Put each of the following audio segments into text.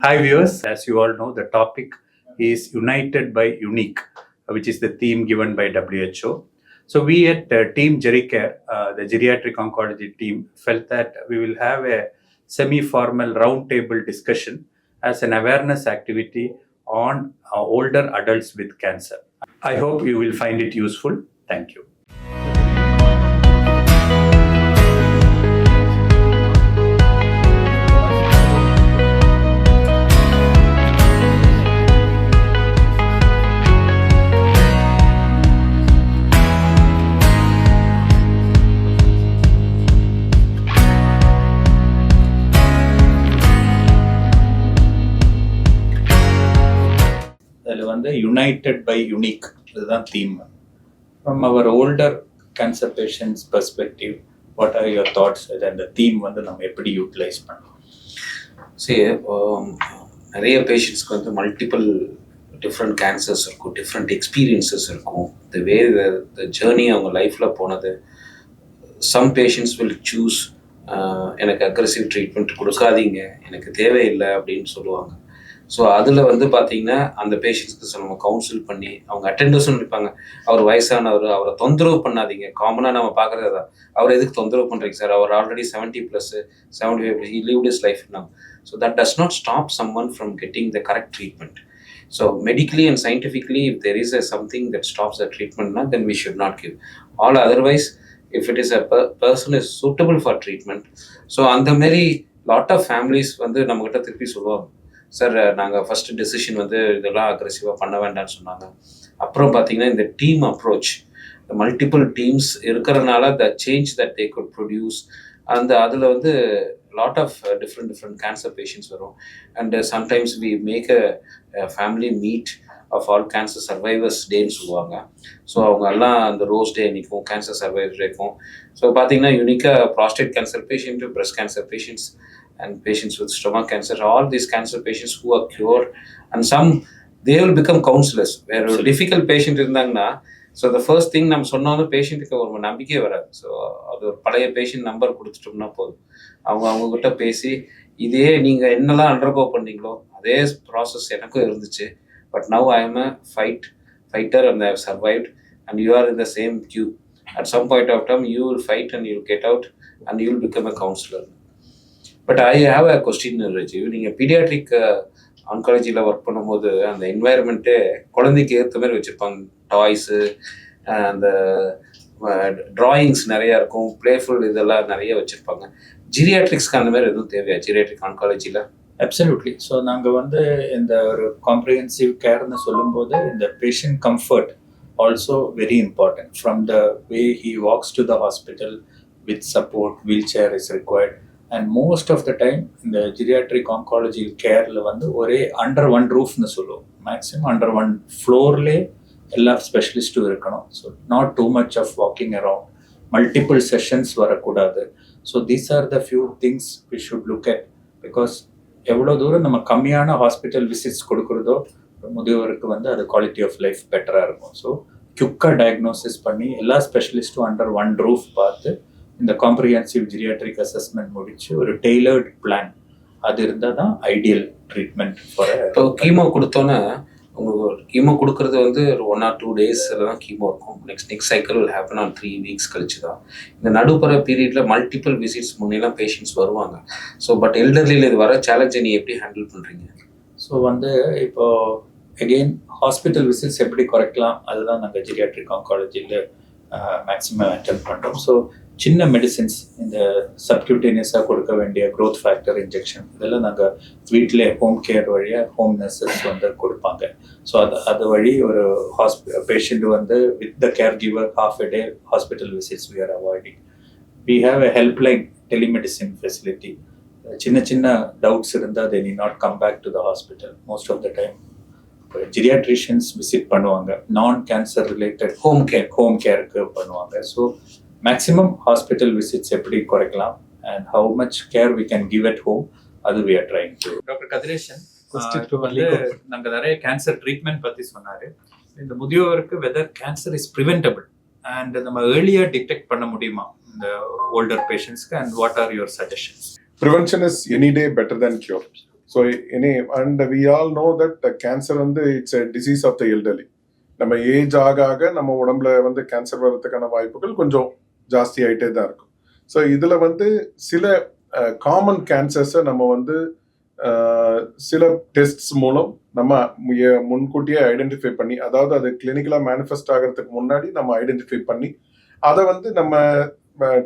Hi viewers, as you all know, the topic is United by Unique, which is the theme given by WHO. So we at Team Gericare, the geriatric oncology team, felt that we will have a semi-formal roundtable discussion as an awareness activity on older adults with cancer. I hope you will find it useful. Thank you. அதில் வந்து united by unique இதுதான் theme. From our older cancer patients perspective, what are your thoughts? அந்த theme வந்து நம்ம எப்படி utilize பண்ணலாம்? சரி, நிறைய பேஷண்ட்ஸ்க்கு வந்து மல்டிபிள் டிஃப்ரெண்ட் கேன்சர்ஸ் இருக்கும், டிஃப்ரெண்ட் எக்ஸ்பீரியன்சஸ் இருக்கும். த வே த ஜேர்னி அவங்க லைஃப்பில் போனது. சம் பேஷண்ட்ஸ் வில் சூஸ் எனக்கு அக்ரெசிவ் ட்ரீட்மெண்ட் கொடுக்காதீங்க, எனக்கு தேவையில்லை அப்படின்னு சொல்லுவாங்க. ஸோ அதில் வந்து பார்த்தீங்கன்னா அந்த பேஷண்ட்ஸ்க்கு நம்ம கவுன்சில் பண்ணி அவங்க அட்டெண்டர்ஸும் இருப்பாங்க. அவர் வயசானவர், அவரை தொந்தரவு பண்ணாதீங்க. காமனாக நம்ம பார்க்குறது தான், அவர் எதுக்கு தொந்தரவு பண்ணுறீங்க sir, our already 70+, 75+, he lived his life now. So that does not stop someone from getting the correct treatment. So medically and scientifically, if there is something that stops the treatment, then we should not give. All otherwise, if it is a person is suitable for treatment, so அந்த மாதிரி lot of families வந்து நம்மக்கிட்ட திருப்பி சொல்லுவாங்க, sir நாங்கள் first decision வந்து இதெல்லாம் அக்ரெசிவாக பண்ண வேண்டாம்னு சொன்னாங்க. அப்புறம் பார்த்தீங்கன்னா இந்த டீம் அப்ரோச், மல்டிபிள் டீம்ஸ் இருக்கிறதுனால the change that they could produce, அதில் வந்து lot of different cancer patients வரும். And sometimes we make a family meet of all cancer survivors டேன்னு சொல்லுவாங்க. ஸோ அவங்க எல்லாம் அந்த ரோஸ் டே நிற்கும், கேன்சர் சர்வைவர்ஸ் இருக்கும். ஸோ பார்த்தீங்கன்னா யூனிக்காக prostate cancer patient, breast cancer patients and patients with stomach cancer, all these cancer patients who are cured, and some they will become counselors. வேற ஒரு டிஃபிகல்ட் பேஷண்ட் இருந்தாங்கன்னா, ஸோ த ஃபர்ஸ்ட் திங் நம்ம சொன்னோன்னு பேஷண்ட்டுக்கு ஒரு நம்பிக்கையே வராது. ஸோ அது ஒரு பழைய பேஷண்ட் நம்பர் கொடுத்துட்டோம்னா போதும், அவங்கக்கிட்ட பேசி இதே நீங்கள் என்னெல்லாம் அண்டர்கோ பண்ணீங்களோ அதே ப்ராசஸ் எனக்கும் இருந்துச்சு, but now I am a fighter and I have survived, and you are in the same queue. At some point of time you will fight and you will get out and you will become a counselor. But I have a question Rajiv. நீங்கள் paediatric ஆன்காலஜியில் work பண்ணும்போது அந்த என்வாயர்மெண்ட்டே குழந்தைக்கு ஏற்ற மாதிரி வச்சுருப்பாங்க. Toys, அந்த drawings நிறையா இருக்கும், பிளேஃபுல் இதெல்லாம் நிறைய வச்சுருப்பாங்க. ஜீரியாட்ரிக்ஸ்க்கு அந்த மாதிரி எதுவும் தேவையா ஜீரியாட்ரிக் ஆன்காலஜியில்? அப்சல்யூட்லி. ஸோ நாங்கள் வந்து இந்த ஒரு காம்ப்ரிஹென்சிவ் கேர்னு சொல்லும்போது இந்த patient comfort also very important. From the way he walks to the hospital with support, wheel chair is required. And most of the time இந்த ஜீரியாட்ரிக் ஆன்காலஜி கேரில் வந்து ஒரே அண்டர் ஒன் ரூஃப்னு சொல்லுவோம். மேக்ஸிமம் அண்டர் ஒன் ஃப்ளோர்லேயே எல்லா ஸ்பெஷலிஸ்ட்டும் இருக்கணும். So not too much of walking around, multiple sessions வரக்கூடாது. So these are the few things we should look at. Because எவ்வளோ தூரம் நம்ம கம்மியான ஹாஸ்பிட்டல் விசிட்ஸ் கொடுக்குறதோ முதியோருக்கு வந்து அது குவாலிட்டி ஆஃப் லைஃப் பெட்டராக இருக்கும். ஸோ குயிக்காக டயக்னோசிஸ் பண்ணி எல்லா ஸ்பெஷலிஸ்ட்டும் அண்டர் ஒன் ரூஃப் பார்த்து இந்த காம்ப்ரிஹென்சிவ் ஜீரியாட்ரிக் அசஸ்மெண்ட் முடிச்சு ஒரு டெய்லர்ட் பிளான் அது இருந்தால் தான் ஐடியல் ட்ரீட்மெண்ட் ஃபார். இப்போ கீமோ கொடுத்தோன்னே உங்களுக்கு கீமோ கொடுக்குறது வந்து ஒரு 1 or 2 days தான் கீமோ இருக்கும். Next cycle will happen on 3 weeks கழிச்சு தான். இந்த நடுப்புற பீரியடில் மல்டிபிள் விசிட்ஸ் முன்னெல்லாம் பேஷண்ட்ஸ் வருவாங்க. ஸோ பட் எல்டர்லியில் இது வர சேலஞ்சை நீ எப்படி ஹேண்டில் பண்ணுறீங்க? ஸோ வந்து இப்போ அகெயின் ஹாஸ்பிட்டல் விசிட்ஸ் எப்படி குறைக்கலாம் அதுதான் நாங்கள் ஜீரியாட்ரிக் ஆன்காலஜியில் மேக்ஸிமம் அட்டெம்ப்ட் பண்ணுறோம். ஸோ சின்ன மெடிசின்ஸ், இந்த சப்கியூட்டேனியஸாக கொடுக்க வேண்டிய க்ரோத் ஃபேக்டர் இன்ஜெக்ஷன் இதெல்லாம் நாங்கள் வீட்டிலே ஹோம் கேர் வழியாக ஹோம் நர்சஸ் வந்து கொடுப்பாங்க. ஸோ அது வழி ஒரு பேஷண்ட் வந்து with the care giver half a day hospital visits we are avoiding. We have a helpline telemedicine facility. சின்ன டவுட்ஸ் இருந்தால் they need not come back to the hospital. Most of the time geriatricians visit பண்ணுவாங்க. நான் cancer related home கேருக்கு பண்ணுவாங்க. So maximum hospital visits எப்படி குறைக்கலாம் and how much care we can give at home, அது we are trying to. Doctor Kathiresan வந்து நாங்கள் நிறைய cancer treatment பற்றி சொன்னார். இந்த முதியோருக்கு whether cancer is preventable and நம்ம ஏர்லியாக டிடெக்ட் பண்ண முடியுமா இந்த ஓல்டர் பேஷண்ட்ஸ்க்கு, and what are your suggestions? Prevention is any day better than cure. So and we all know that cancer வந்து it's a disease of the elderly. நம்ம age ஆக ஆக நம்ம உடம்புல வந்து கேன்சர் வர்றதுக்கான வாய்ப்புகள் கொஞ்சம் ஜாஸ்தி ஆகிட்டே தான் இருக்கும். ஸோ இதுல வந்து சில காமன் கேன்சர்ஸை நம்ம வந்து சில டெஸ்ட்ஸ் மூலம் நம்ம முன்கூட்டியே ஐடென்டிஃபை பண்ணி, அதாவது அது கிளினிக்கலா மேனிஃபெஸ்ட் ஆகிறதுக்கு முன்னாடி நம்ம ஐடென்டிஃபை பண்ணி அதை வந்து நம்ம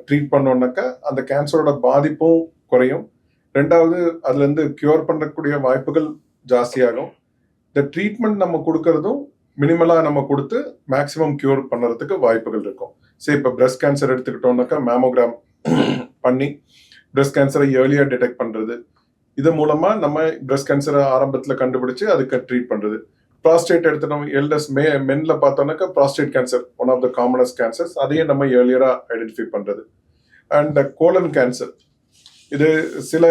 ட்ரீட் பண்ணோம்னாக்கா அந்த கேன்சரோட பாதிப்பும் குறையும். ரெண்டாவது அதுல இருந்து கியூர் பண்ணக்கூடிய வாய்ப்புகள் ஜாஸ்தியாகும். இந்த ட்ரீட்மெண்ட் நம்ம கொடுக்கறதும் மினிமலா நம்ம கொடுத்து மேக்சிமம் கியூர் பண்ணுறதுக்கு வாய்ப்புகள் இருக்கும். சரி, இப்போ பிரஸ்ட் கேன்சர் எடுத்துக்கிட்டோம்னாக்கா மேமோகிராம் பண்ணி பிரஸ்ட் கேன்சரை ஏர்லியா டிடெக்ட் பண்றது, இது மூலமா நம்ம பிரஸ்ட் கேன்சரை ஆரம்பத்தில் கண்டுபிடிச்சு அதுக்கு ட்ரீட் பண்றது. ப்ராஸ்டேட் எடுத்துட்டோம், எல்டர்ஸ் மென்ல பார்த்தோம்னாக்கா prostate cancer one of the commonest cancers, அதையும் நம்ம ஏர்லியரா ஐடென்டிஃபை பண்றது. அண்ட் கோலன் கேன்சர், இது சில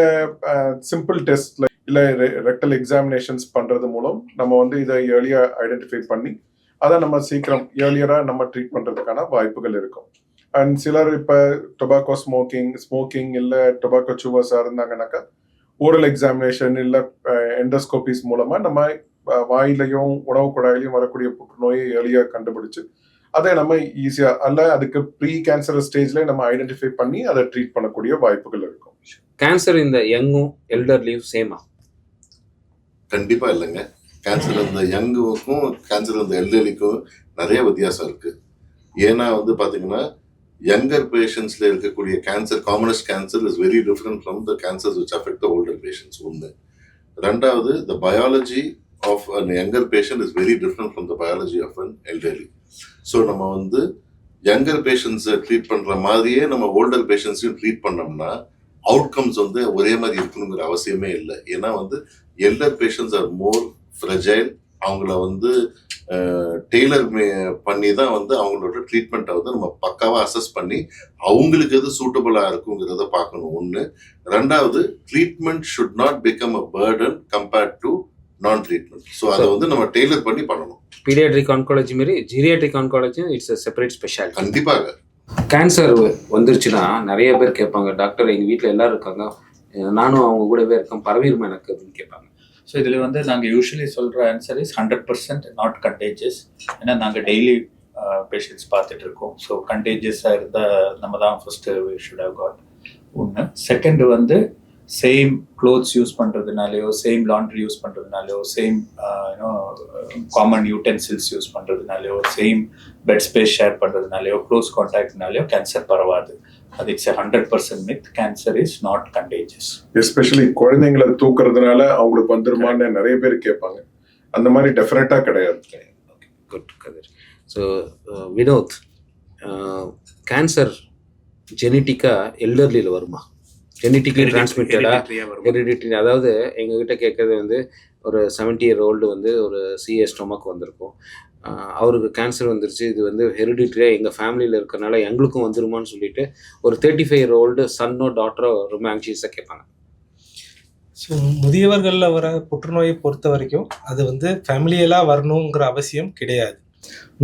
சிம்பிள் டெஸ்ட் இல்லை ரெக்டல் எக்ஸாமினேஷன்ஸ் பண்றது மூலம் நம்ம வந்து இதை ஏர்லியா ஐடென்டிஃபை பண்ணி அதை நம்ம சீக்கிரம் ஏர்லியரா நம்ம ட்ரீட் பண்றதுக்கான வாய்ப்புகள் இருக்கும். அண்ட் சிலர் இப்போ டொபாக்கோ ஸ்மோக்கிங் இல்லை டொபாக்கோ சூவர்ஸா இருந்தாங்கன்னாக்கா ஓரல் எக்ஸாமினேஷன் இல்லை எண்டோஸ்கோபிஸ் மூலமா நம்ம வாயிலையும் உணவு குழாயிலையும் வரக்கூடிய புற்றுநோயை ஏர்லியா கண்டுபிடிச்சு அதை நம்ம ஈஸியா அல்ல அதுக்கு ப்ரீ கேன்சர் ஸ்டேஜ்ல நம்ம ஐடென்டிஃபை பண்ணி அதை ட்ரீட் பண்ணக்கூடிய வாய்ப்புகள் இருக்கும். கேன்சர் இந்த யங்கும் எல்டர்லியும் சேமா? கண்டிப்பா இல்லைங்க. கேன்சர் இந்த யங்குக்கும் கேன்சர் இந்த எல்டர்லிக்கும் நிறைய வித்தியாசம் இருக்கு. ஏன்னா வந்து பாத்தீங்கன்னா younger பேஷண்ட்ஸ்ல இருக்கக்கூடிய cancer, commonest cancer is very different from the cancers which affect the older patients. ஒன்று. ரெண்டாவது, the biology of a younger patient is very different from the biology of an elderly. So நம்ம வந்து younger பேஷண்ட்ஸை treat பண்ற மாதிரியே நம்ம older பேஷண்ட்ஸையும் treat பண்ணோம்னா outcomes வந்து ஒரே மாதிரி இருக்கணுங்கிற அவசியமே இல்லை. ஏன்னா வந்து எல்டர் பேஷண்ட்ஸ் ஆர் மோர் ஃப்ரெஜைல். அவங்கள வந்து டெய்லர் பண்ணி தான் வந்து அவங்களோட ட்ரீட்மெண்ட்டை வந்து நம்ம பக்காவாக அசஸ் பண்ணி அவங்களுக்கு எது சூட்டபிளாக இருக்குங்கிறத பார்க்கணும். ஒன்று. ரெண்டாவது, treatment should not become a burden compared to non treatment. So அதை வந்து நம்ம டெய்லர் பண்ணி பண்ணணும். பீடியாட்ரிக் ஆன்காலஜி மாரி geriatric oncology it's a separate speciality. கண்டிப்பாக. கேன்சர் வந்துருச்சுன்னா நிறைய பேர் கேட்பாங்க, டாக்டர் எங்கள் வீட்டில் எல்லாரும் இருக்காங்க, நானும் அவங்க கூடவே இருக்கேன், பரவிருமா எனக்கு அப்படின்னு கேட்பாங்க. ஸோ இதில் வந்து நாங்கள் யூஸ்வலி சொல்கிற ஆன்சர் இஸ் 100% நாட் கண்டேஜியஸ். ஏன்னா நாங்கள் டெய்லி பேஷண்ட்ஸ் பார்த்துட்டு இருக்கோம். ஸோ கண்டேஜியஸாக இருந்தால் நம்ம தான் first we should have caught. ஒன்று. செகண்ட் வந்து சேம் க்ளோத்ஸ் யூஸ் பண்ணுறதுனாலையோ, சேம் லாண்ட்ரி யூஸ் பண்ணுறதுனாலையோ, சேம் காமன் யூட்டென்சில்ஸ் யூஸ் பண்ணுறதுனாலையோ, சேம் பெட் ஸ்பேஸ் ஷேர் பண்ணுறதுனாலையோ, க்ளோஸ் கான்டாக்ட்னாலையோ கேன்சர் பரவாது. அது it's 100% myth. Cancer is not contagious. Especially குழந்தைங்களை தூக்குறதுனால அவங்களுக்கு வந்துருமான்னு நிறைய பேர் கேட்பாங்க. அந்த மாதிரி டெஃபினட்டா கிடையாது. Okay, good Kathir. So Vinod, cancer ஜெனட்டிக்கா எல்டர்லியில் வருமா? ஜெனட்டிக்கலி டிரான்ஸ்மிட்டடா, ஹெரிடிட்டரி? அதாவது எங்ககிட்ட கேட்கறது வந்து ஒரு 70 year old வந்து ஒரு சிஏ ஸ்டொமக் வந்திருக்கும், அவருக்கு கேன்சர் வந்துருச்சு, இது வந்து ஹெரிடிட்டரியாக எங்கள் ஃபேமிலியில் இருக்கிறனால எங்களுக்கும் வந்துருமான்னு சொல்லிட்டு ஒரு 35 year old சன்னோ டாட்டரோ ரொம்ப ஆங்ஷியஸாக கேட்பாங்க. ஸோ முதியவர்களில் வர புற்றுநோயை பொறுத்த வரைக்கும் அது வந்து ஃபேமிலியெல்லாம் வரணுங்கிற அவசியம் கிடையாது.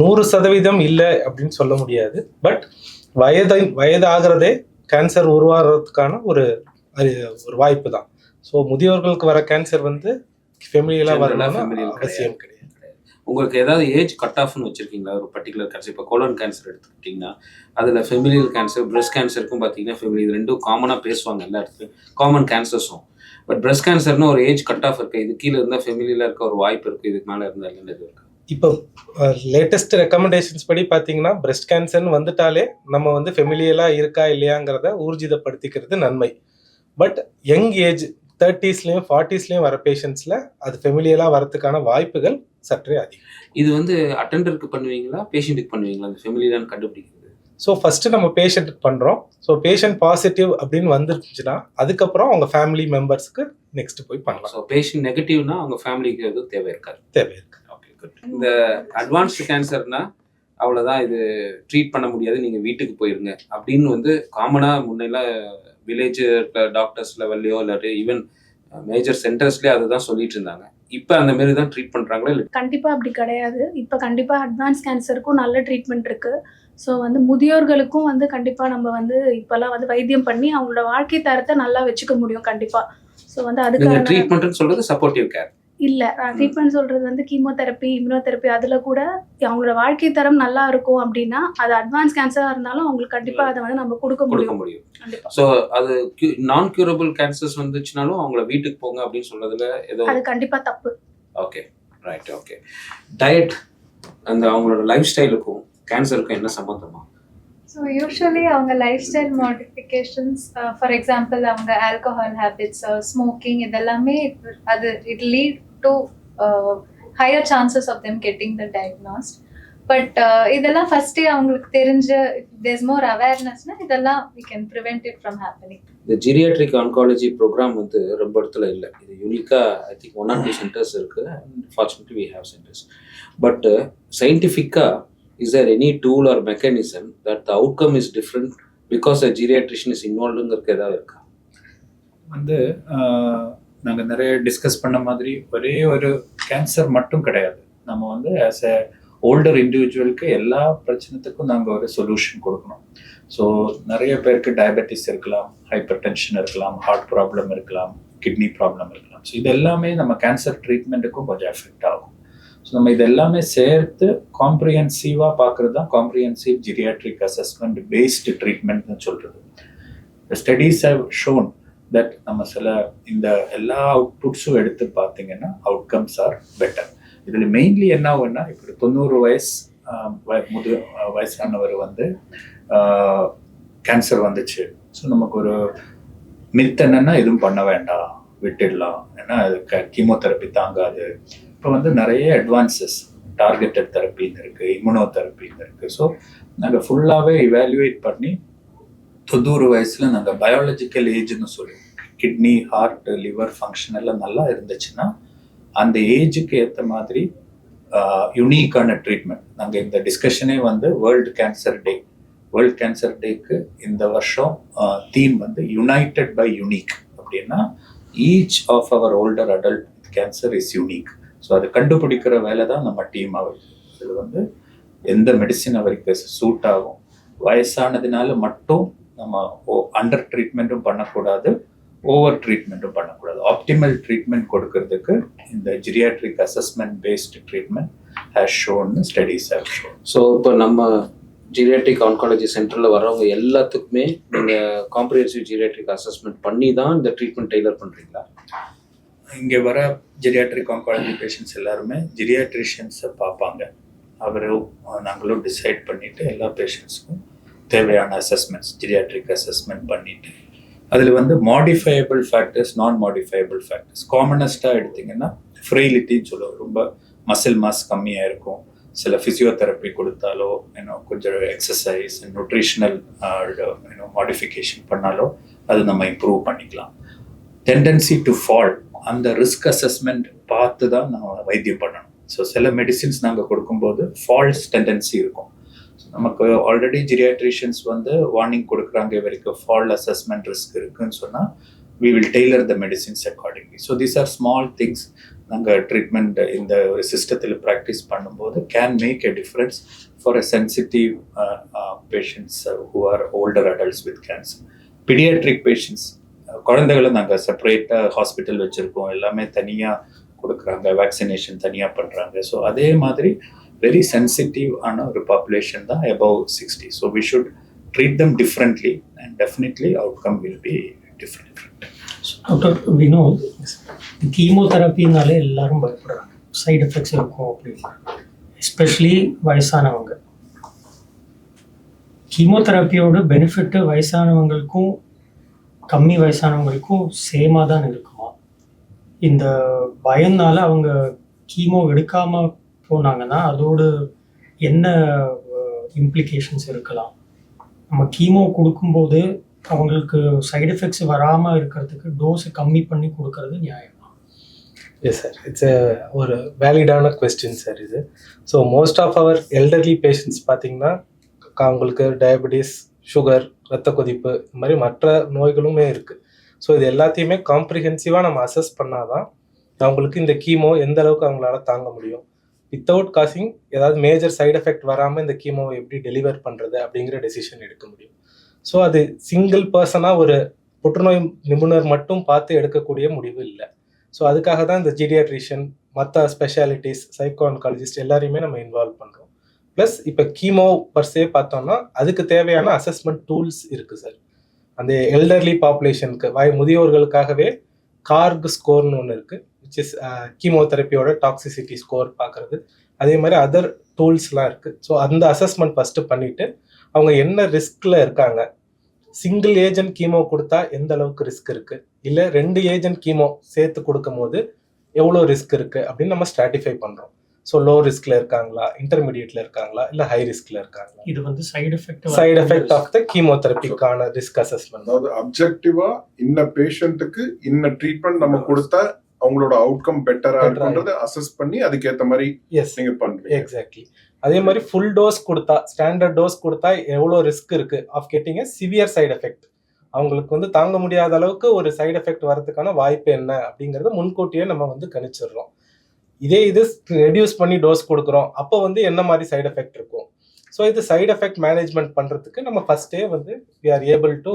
100% இல்லை அப்படின்னு சொல்ல முடியாது. பட் வயதாகிறதே கேன்சர் உருவாகிறதுக்கான ஒரு வாய்ப்பு தான். ஸோ முதியவர்களுக்கு வர கேன்சர் வந்து ஃபேமிலியெல்லாம் வரணும்னு அவசியம் கிடையாது. உங்களுக்கு ஏதாவது ஏஜ் கட் ஆஃப்னு வச்சுருக்கீங்களா ஒரு பர்டிகுலர் கேன்சர்? இப்போ கோலன் கேன்சர் எடுத்துக்கிட்டிங்கன்னா அதில் ஃபெமிலியல் கேன்சர், பிரஸ்ட் கேன்சருக்கும் பார்த்தீங்கன்னா ஃபெமிலி, இது ரெண்டும் காமனாக பேசுவாங்க எல்லா இடத்துலையும், காமன் கேன்சர்ஸும். பட் பிரஸ்ட் கேன்சர்னு ஒரு ஏஜ் கட் ஆஃப் இருக்குது, இது கீழே இருந்தால் ஃபெமிலியில் இருக்க ஒரு வாய்ப்பு இருக்குது, இதுக்கு மேலே இருந்தால் இல்லைன்னு இது இருக்குது. இப்போ லேட்டஸ்ட் ரெக்கமெண்டேஷன்ஸ் படி பார்த்தீங்கன்னா பிரஸ்ட் கேன்சர்னு வந்துட்டாலே நம்ம வந்து ஃபெமிலியலாக இருக்கா இல்லையாங்கிறத ஊர்ஜிதப்படுத்திக்கிறது நன்மை. பட் யங் ஏஜ் 30sலேயும் 40sலேயும் வர பேஷண்ட்ஸில் அது ஃபெமிலியலாக வரதுக்கான வாய்ப்புகள் சற்றே அதிகம். இது வந்து அட்டெண்டருக்கு பண்ணுவீங்களா, பேஷண்ட்டுக்கு பண்ணுவீங்களா அந்த ஃபெமிலியலான்னு கண்டுபிடிக்கிறது? ஸோ ஃபஸ்ட்டு நம்ம பேஷண்ட்டுக்கு பண்ணுறோம். ஸோ பேஷண்ட் பாசிட்டிவ் அப்படின்னு வந்துருச்சுன்னா அதுக்கப்புறம் அவங்க ஃபேமிலி மெம்பர்ஸ்க்கு நெக்ஸ்ட் போய் பண்ணலாம். ஸோ பேஷண்ட் நெகட்டிவ்னா அவங்க ஃபேமிலிக்கு எதுவும் தேவை இருக்காது. Okay, good. இந்த அட்வான்ஸ்டு கேன்சர்னா அவ்வளோதான், இது ட்ரீட் பண்ண முடியாது, நீங்கள் வீட்டுக்கு போயிருங்க அப்படின்னு வந்து காமனாக முன்னெல்லாம் வில்லேஜ் டாக்டர்ஸ் லெவல்லையோ இல்லாட்டி ஈவன் மேஜர் சென்டர்ஸ்லேயே அதுதான் சொல்லிட்டு இருந்தாங்க. இப்போ அந்த மாதிரி தான் ட்ரீட் பண்ணுறாங்களா இல்லை? கண்டிப்பாக அப்படி கிடையாது. இப்போ கண்டிப்பாக அட்வான்ஸ் கேன்சருக்கும் நல்ல ட்ரீட்மெண்ட் இருக்குது. ஸோ வந்து முதியோர்களுக்கும் வந்து கண்டிப்பாக நம்ம வந்து இப்போல்லாம் வந்து வைத்தியம் பண்ணி அவங்களோட வாழ்க்கை தரத்தை நல்லா வச்சுக்க முடியும் கண்டிப்பாக. ஸோ ஸோ வந்து நீங்க அதுக்கான ட்ரீட்மெண்ட்னு சொல்றது சப்போர்ட்டிவ் கேர். இல்லை ட்ரீட்மெண்ட் சொல்கிறது வந்து கீமோதெரப்பி, இம்யூனோதெரப்பி, அதில் கூட அவங்களோட வாழ்க்கை தரம் நல்லா இருக்கும் அப்படின்னா அது அட்வான்ஸ் கேன்சராக இருந்தாலும் அவங்களுக்கு கண்டிப்பாக அதை வந்து நம்ம கொடுக்க கொடுக்க முடியும். முடியும். கண்டிப்பாக ஸோ அது நான் கியூரபிள் கேன்சர்ஸ் வந்துச்சுனாலும் அவங்கள வீட்டுக்கு போங்க அப்படின்னு சொல்றதுல ஏதோ அது கண்டிப்பாக தப்பு. Okay right okay. டயட் அந்த அவங்களோட லைஃப் ஸ்டைலுக்கும் கேன்சருக்கும் என்ன சம்மந்தமா? ஸோ யூஸ்வலி அவங்க life style modifications, for example அவங்க ஆல்கஹால் ஹேபிட்ஸ், ஸ்மோக்கிங், இதெல்லாமே அது it lead to higher chances of them getting the diagnosed. But இதெல்லாம் ஃபர்ஸ்டே அவங்களுக்கு தெரிஞ்ச தேர்ஸ் மோர் அவேர்னஸ்னா இதெல்லாம் we can prevent it from happening. இந்த ஜீரியாட்ரிக் ஆன்காலஜி ப்ரோக்ராம் வந்து ரொம்ப இடத்துல இல்லை. இது யூனிக்காக ஐ திங்க் 1 or 2 சென்டர்ஸ் இருக்குது. Fortunately we have centres. But சயின்டிஃபிக்காக is there any tool or mechanism that the outcome is different because a geriatrician is involvedங்கிறது ஏதாவது இருக்கா? வந்து நாங்கள் நிறைய டிஸ்கஸ் பண்ண மாதிரி ஒரே ஒரு கேன்சர் மட்டும் கிடையாது. நம்ம வந்து ஆஸ் எ ஓல்டர் இண்டிவிஜுவலுக்கு எல்லா பிரச்சனைத்துக்கும் நாங்கள் ஒரு சொல்யூஷன் கொடுக்கணும். ஸோ நிறைய பேருக்கு டயபெட்டிஸ் இருக்கலாம், ஹைப்பர் டென்ஷன் இருக்கலாம், ஹார்ட் ப்ராப்ளம் இருக்கலாம், கிட்னி ப்ராப்ளம் இருக்கலாம். ஸோ இது எல்லாமே நம்ம கேன்சர் ட்ரீட்மெண்ட்டுக்கும் கொஞ்சம் எஃபெக்ட் ஆகும். ஸோ நம்ம இது எல்லாமே சேர்த்து காம்ப்ரிஹென்சிவாக பார்க்குறது தான் காம்ப்ரிஹென்சிவ் ஜீரியாட்ரிக் அசஸ்மெண்ட் பேஸ்டு ட்ரீட்மெண்ட்னு சொல்கிறது. ஸ்டடீஸ் ஹவ் ஷோன் தட் நம்ம சில இந்த எல்லா அவுட்புட்ஸும் எடுத்து பார்த்தீங்கன்னா அவுட்கம்ஸ் ஆர் பெட்டர். இதில் மெயின்லி என்ன ஆகுன்னா, இப்படி 90 வயசானவர் வந்து கேன்சர் வந்துச்சு. ஸோ நமக்கு ஒரு மித் என்னன்னா எதுவும் பண்ண வேண்டாம், விட்டுடலாம், ஏன்னா அது கீமோதெரப்பி தாங்காது. இப்போ வந்து நிறைய அட்வான்சஸ், டார்கெட்டட் தெரப்பின்னு இருக்குது, இம்யூனோதெரப்பின்னு இருக்குது. ஸோ நாங்கள் ஃபுல்லாகவே இவாலுவேட் பண்ணி 90 வயசில் நாங்கள் பயாலஜிக்கல் ஏஜ்னு சொல்லுவோம். கிட்னி, ஹார்ட், லிவர் ஃபங்க்ஷன் எல்லாம் நல்லா இருந்துச்சுன்னா அந்த ஏஜுக்கு ஏற்ற மாதிரி யூனிக்கான ட்ரீட்மெண்ட். நாங்கள் இந்த டிஸ்கஷனே வந்து வேர்ல்டு கேன்சர் டேக்கு இந்த வருஷம் தீம் வந்து யுனைடெட் பை யூனிக். அப்படின்னா each of our older adult with cancer is unique. So அது கண்டுபிடிக்கிற வேலை தான் நம்ம டீமாக வருது. இது வந்து எந்த மெடிசின் அவருக்கு சூட் ஆகும், வயசானதுனால மட்டும் நம்ம அண்டர் ட்ரீட்மெண்ட்டும் பண்ணக்கூடாது, ஓவர் ட்ரீட்மெண்ட்டும் பண்ணக்கூடாது. ஆப்டிமல் ட்ரீட்மெண்ட் கொடுக்கறதுக்கு இந்த geriatric assessment based treatment has shown, studies have shown. So இப்போ நம்ம ஜீரியாட்ரிக் ஆன்காலஜி சென்டரில் வர்றவங்க எல்லாத்துக்குமே நீங்கள் காம்ப்ரிஹென்சிவ் ஜீரியாட்ரிக் அசஸ்மெண்ட் பண்ணி தான் இந்த ட்ரீட்மெண்ட் டெய்லர் பண்ணுறீங்களா? இங்கே வர ஜெரியாட்ரிக் ஆன்காலஜி பேஷண்ட்ஸ் எல்லாருமே ஜெரியாட்ரிஷியன்ஸை பார்ப்பாங்க. நாங்களும் டிசைட் பண்ணிவிட்டு எல்லா பேஷண்ட்ஸுக்கும் தேவையான அசஸ்மெண்ட்ஸ், ஜெரியாட்ரிக் அசஸ்மெண்ட் பண்ணிவிட்டு அதில் வந்து மாடிஃபையபிள் ஃபேக்டர்ஸ், நான் மாடிஃபையபிள் ஃபேக்டர்ஸ் காமனஸ்ட்டாக எடுத்திங்கன்னா ஃப்ரெயிலிட்டின்னு சொல்லுவோம். ரொம்ப மசில் மாஸ் கம்மியாக இருக்கும். சில ஃபிசியோதெரப்பி கொடுத்தாலோ, கொஞ்சம் எக்ஸசைஸ், நியூட்ரிஷனல் மாடிஃபிகேஷன் பண்ணாலோ அது நம்ம இம்ப்ரூவ் பண்ணிக்கலாம். டெண்டன்சி டு ஃபால், அந்த ரிஸ்க் அசஸ்மெண்ட் பார்த்து தான் நம்ம வைத்தியம் பண்ணணும். ஸோ சில மெடிசின்ஸ் நாங்கள் கொடுக்கும்போது ஃபால்ஸ் டெண்டன்சி இருக்கும். ஸோ நமக்கு ஆல்ரெடி ஜீரியாட்ரிஷியன்ஸ் வந்து வார்னிங் கொடுக்குறாங்க, இவருக்கு ஃபால் அசஸ்மெண்ட் ரிஸ்க் இருக்குன்னு சொன்னால் we will tailor the medicines accordingly. So these are small things நாங்கள் ட்ரீட்மெண்ட் இந்த ஒரு சிஸ்டத்தில் ப்ராக்டிஸ் பண்ணும்போது can make a difference for a sensitive patients who are older adults with cancer. பீடியாட்ரிக் பேஷண்ட்ஸ், குழந்தைகளை நாங்கள் செப்பரேட்டாக ஹாஸ்பிட்டல் வச்சுருக்கோம், எல்லாமே தனியாக கொடுக்குறாங்க, வேக்சினேஷன் தனியாக பண்ணுறாங்க. ஸோ அதே மாதிரி வெரி சென்சிட்டிவ் ஆன ஒரு பாப்புலேஷன் தான் above 60. So we should treat them differently and definitely outcome will be different. Doctor Vinod, கீமோதெரப்பினாலே எல்லாரும் பயப்படுறாங்க, சைடு எஃபெக்ட்ஸ் இருக்கும் அப்படின்னு, எஸ்பெஷலி வயசானவங்க. கீமோதெரப்பியோட பெனிஃபிட்டு வயசானவங்களுக்கும் கம்மி வயசானவங்களுக்கும் சேமாக தான் இருக்குமா? இந்த பயம்னால அவங்க கீமோ எடுக்காமல் போனாங்கன்னா அதோட என்ன இம்ப்ளிகேஷன்ஸ் இருக்கலாம்? நம்ம கீமோ கொடுக்கும்போது அவங்களுக்கு சைடு எஃபெக்ட்ஸ் வராமல் இருக்கிறதுக்கு டோஸை கம்மி பண்ணி கொடுக்கறது நியாயமா? எஸ் சார், இட்ஸ் ஒரு வேலிடான கொஸ்டின் சார் இது. So most of our elderly patients பார்த்தீங்கன்னா அவங்களுக்கு டயபெட்டிஸ், சுகர், ரத்த கொதிப்பு, இந்த மாதிரி மற்ற நோய்களுமே இருக்குது. ஸோ இது எல்லாத்தையுமே காம்ப்ரிஹென்சிவாக நம்ம அசஸ் பண்ணாதான் அவங்களுக்கு இந்த கீமோ எந்த அளவுக்கு அவங்களால தாங்க முடியும், வித்தவுட் காசிங் ஏதாவது மேஜர் சைடு எஃபெக்ட் வராமல் இந்த கீமோவை எப்படி டெலிவர் பண்ணுறது அப்படிங்கிற டெசிஷன் எடுக்க முடியும். ஸோ அது சிங்கிள் பர்சனாக ஒரு புற்றுநோய் நிபுணர் மட்டும் பார்த்து எடுக்கக்கூடிய முடிவு இல்லை. ஸோ அதுக்காக தான் இந்த ஜீடியாட்ரிஷியன், மற்ற ஸ்பெஷாலிட்டிஸ், சைக்கோ ஆன்காலஜிஸ்ட் எல்லாரையுமே நம்ம இன்வால்வ் பண்ணுறோம். ப்ளஸ் இப்போ கீமோ பர்சே பார்த்தோம்னா அதுக்கு தேவையான அசஸ்மெண்ட் டூல்ஸ் இருக்குது சார். அந்த எல்டர்லி பாப்புலேஷனுக்கு முதியோர்களுக்காகவே கார்க் ஸ்கோர்னு ஒன்று இருக்குது, விச் இஸ் கீமோதெரப்பியோட டாக்ஸிசிட்டி ஸ்கோர் பார்க்குறது. அதே மாதிரி அதர் டூல்ஸ்லாம் இருக்குது. ஸோ அந்த அசஸ்மெண்ட் ஃபஸ்ட்டு பண்ணிவிட்டு அவங்க என்ன ரிஸ்கில் இருக்காங்க, சிங்கிள் ஏஜென்ட் கீமோ கொடுத்தா எந்த அளவுக்கு ரிஸ்க் இருக்குது, இல்லை 2 ஏஜென்ட் கீமோ சேர்த்து கொடுக்கும் போது எவ்வளோ ரிஸ்க் இருக்குது அப்படின்னு நம்ம ஸ்ட்ராட்டிஃபை பண்ணுறோம். ஸோ லோ ரிஸ்கில் இருக்காங்களா, இன்டர்மீடியேட்டில் இருக்காங்களா, இல்லை ஹை ரிஸ்கில் இருக்காங்களா. இது வந்து சைடு எஃபெக்ட் ஆஃப் த கீமோதெரப்பிக்கான ரிஸ்க் அசஸ்மெண்ட். அதாவது அப்ஜெக்டிவா இன்ன பேஷண்ட்டுக்கு இன்ன ட்ரீட்மெண்ட் நம்ம கொடுத்தா அவங்களோட அவுட்கம் பெட்டரா இருக்குன்றத அசஸ் பண்ணி அதுக்கேற்ற மாதிரி நீங்க பண்றீங்க. எக்ஸாக்ட்லி. அதே மாதிரி ஃபுல் டோஸ் கொடுத்தா, ஸ்டாண்டர்ட் டோஸ் கொடுத்தா எவ்வளோ ரிஸ்க் இருக்கு of getting severe side effect, அவங்களுக்கு வந்து தாங்க முடியாத அளவுக்கு ஒரு சைடு எஃபெக்ட் வரதுக்கான வாய்ப்பு என்ன அப்படிங்கறத முன்கூட்டியே நம்ம வந்து கணிச்சிடுறோம். இது ரெடியூஸ் பண்ணி டோஸ் கொடுக்குறோம், அப்போ வந்து என்ன மாதிரி சைடு எஃபெக்ட் இருக்கும். ஸோ இது சைடு எஃபெக்ட் மேனேஜ்மெண்ட் பண்றதுக்கு நம்ம ஃபர்ஸ்டே வந்து வி ஆர் ஏபிள் டு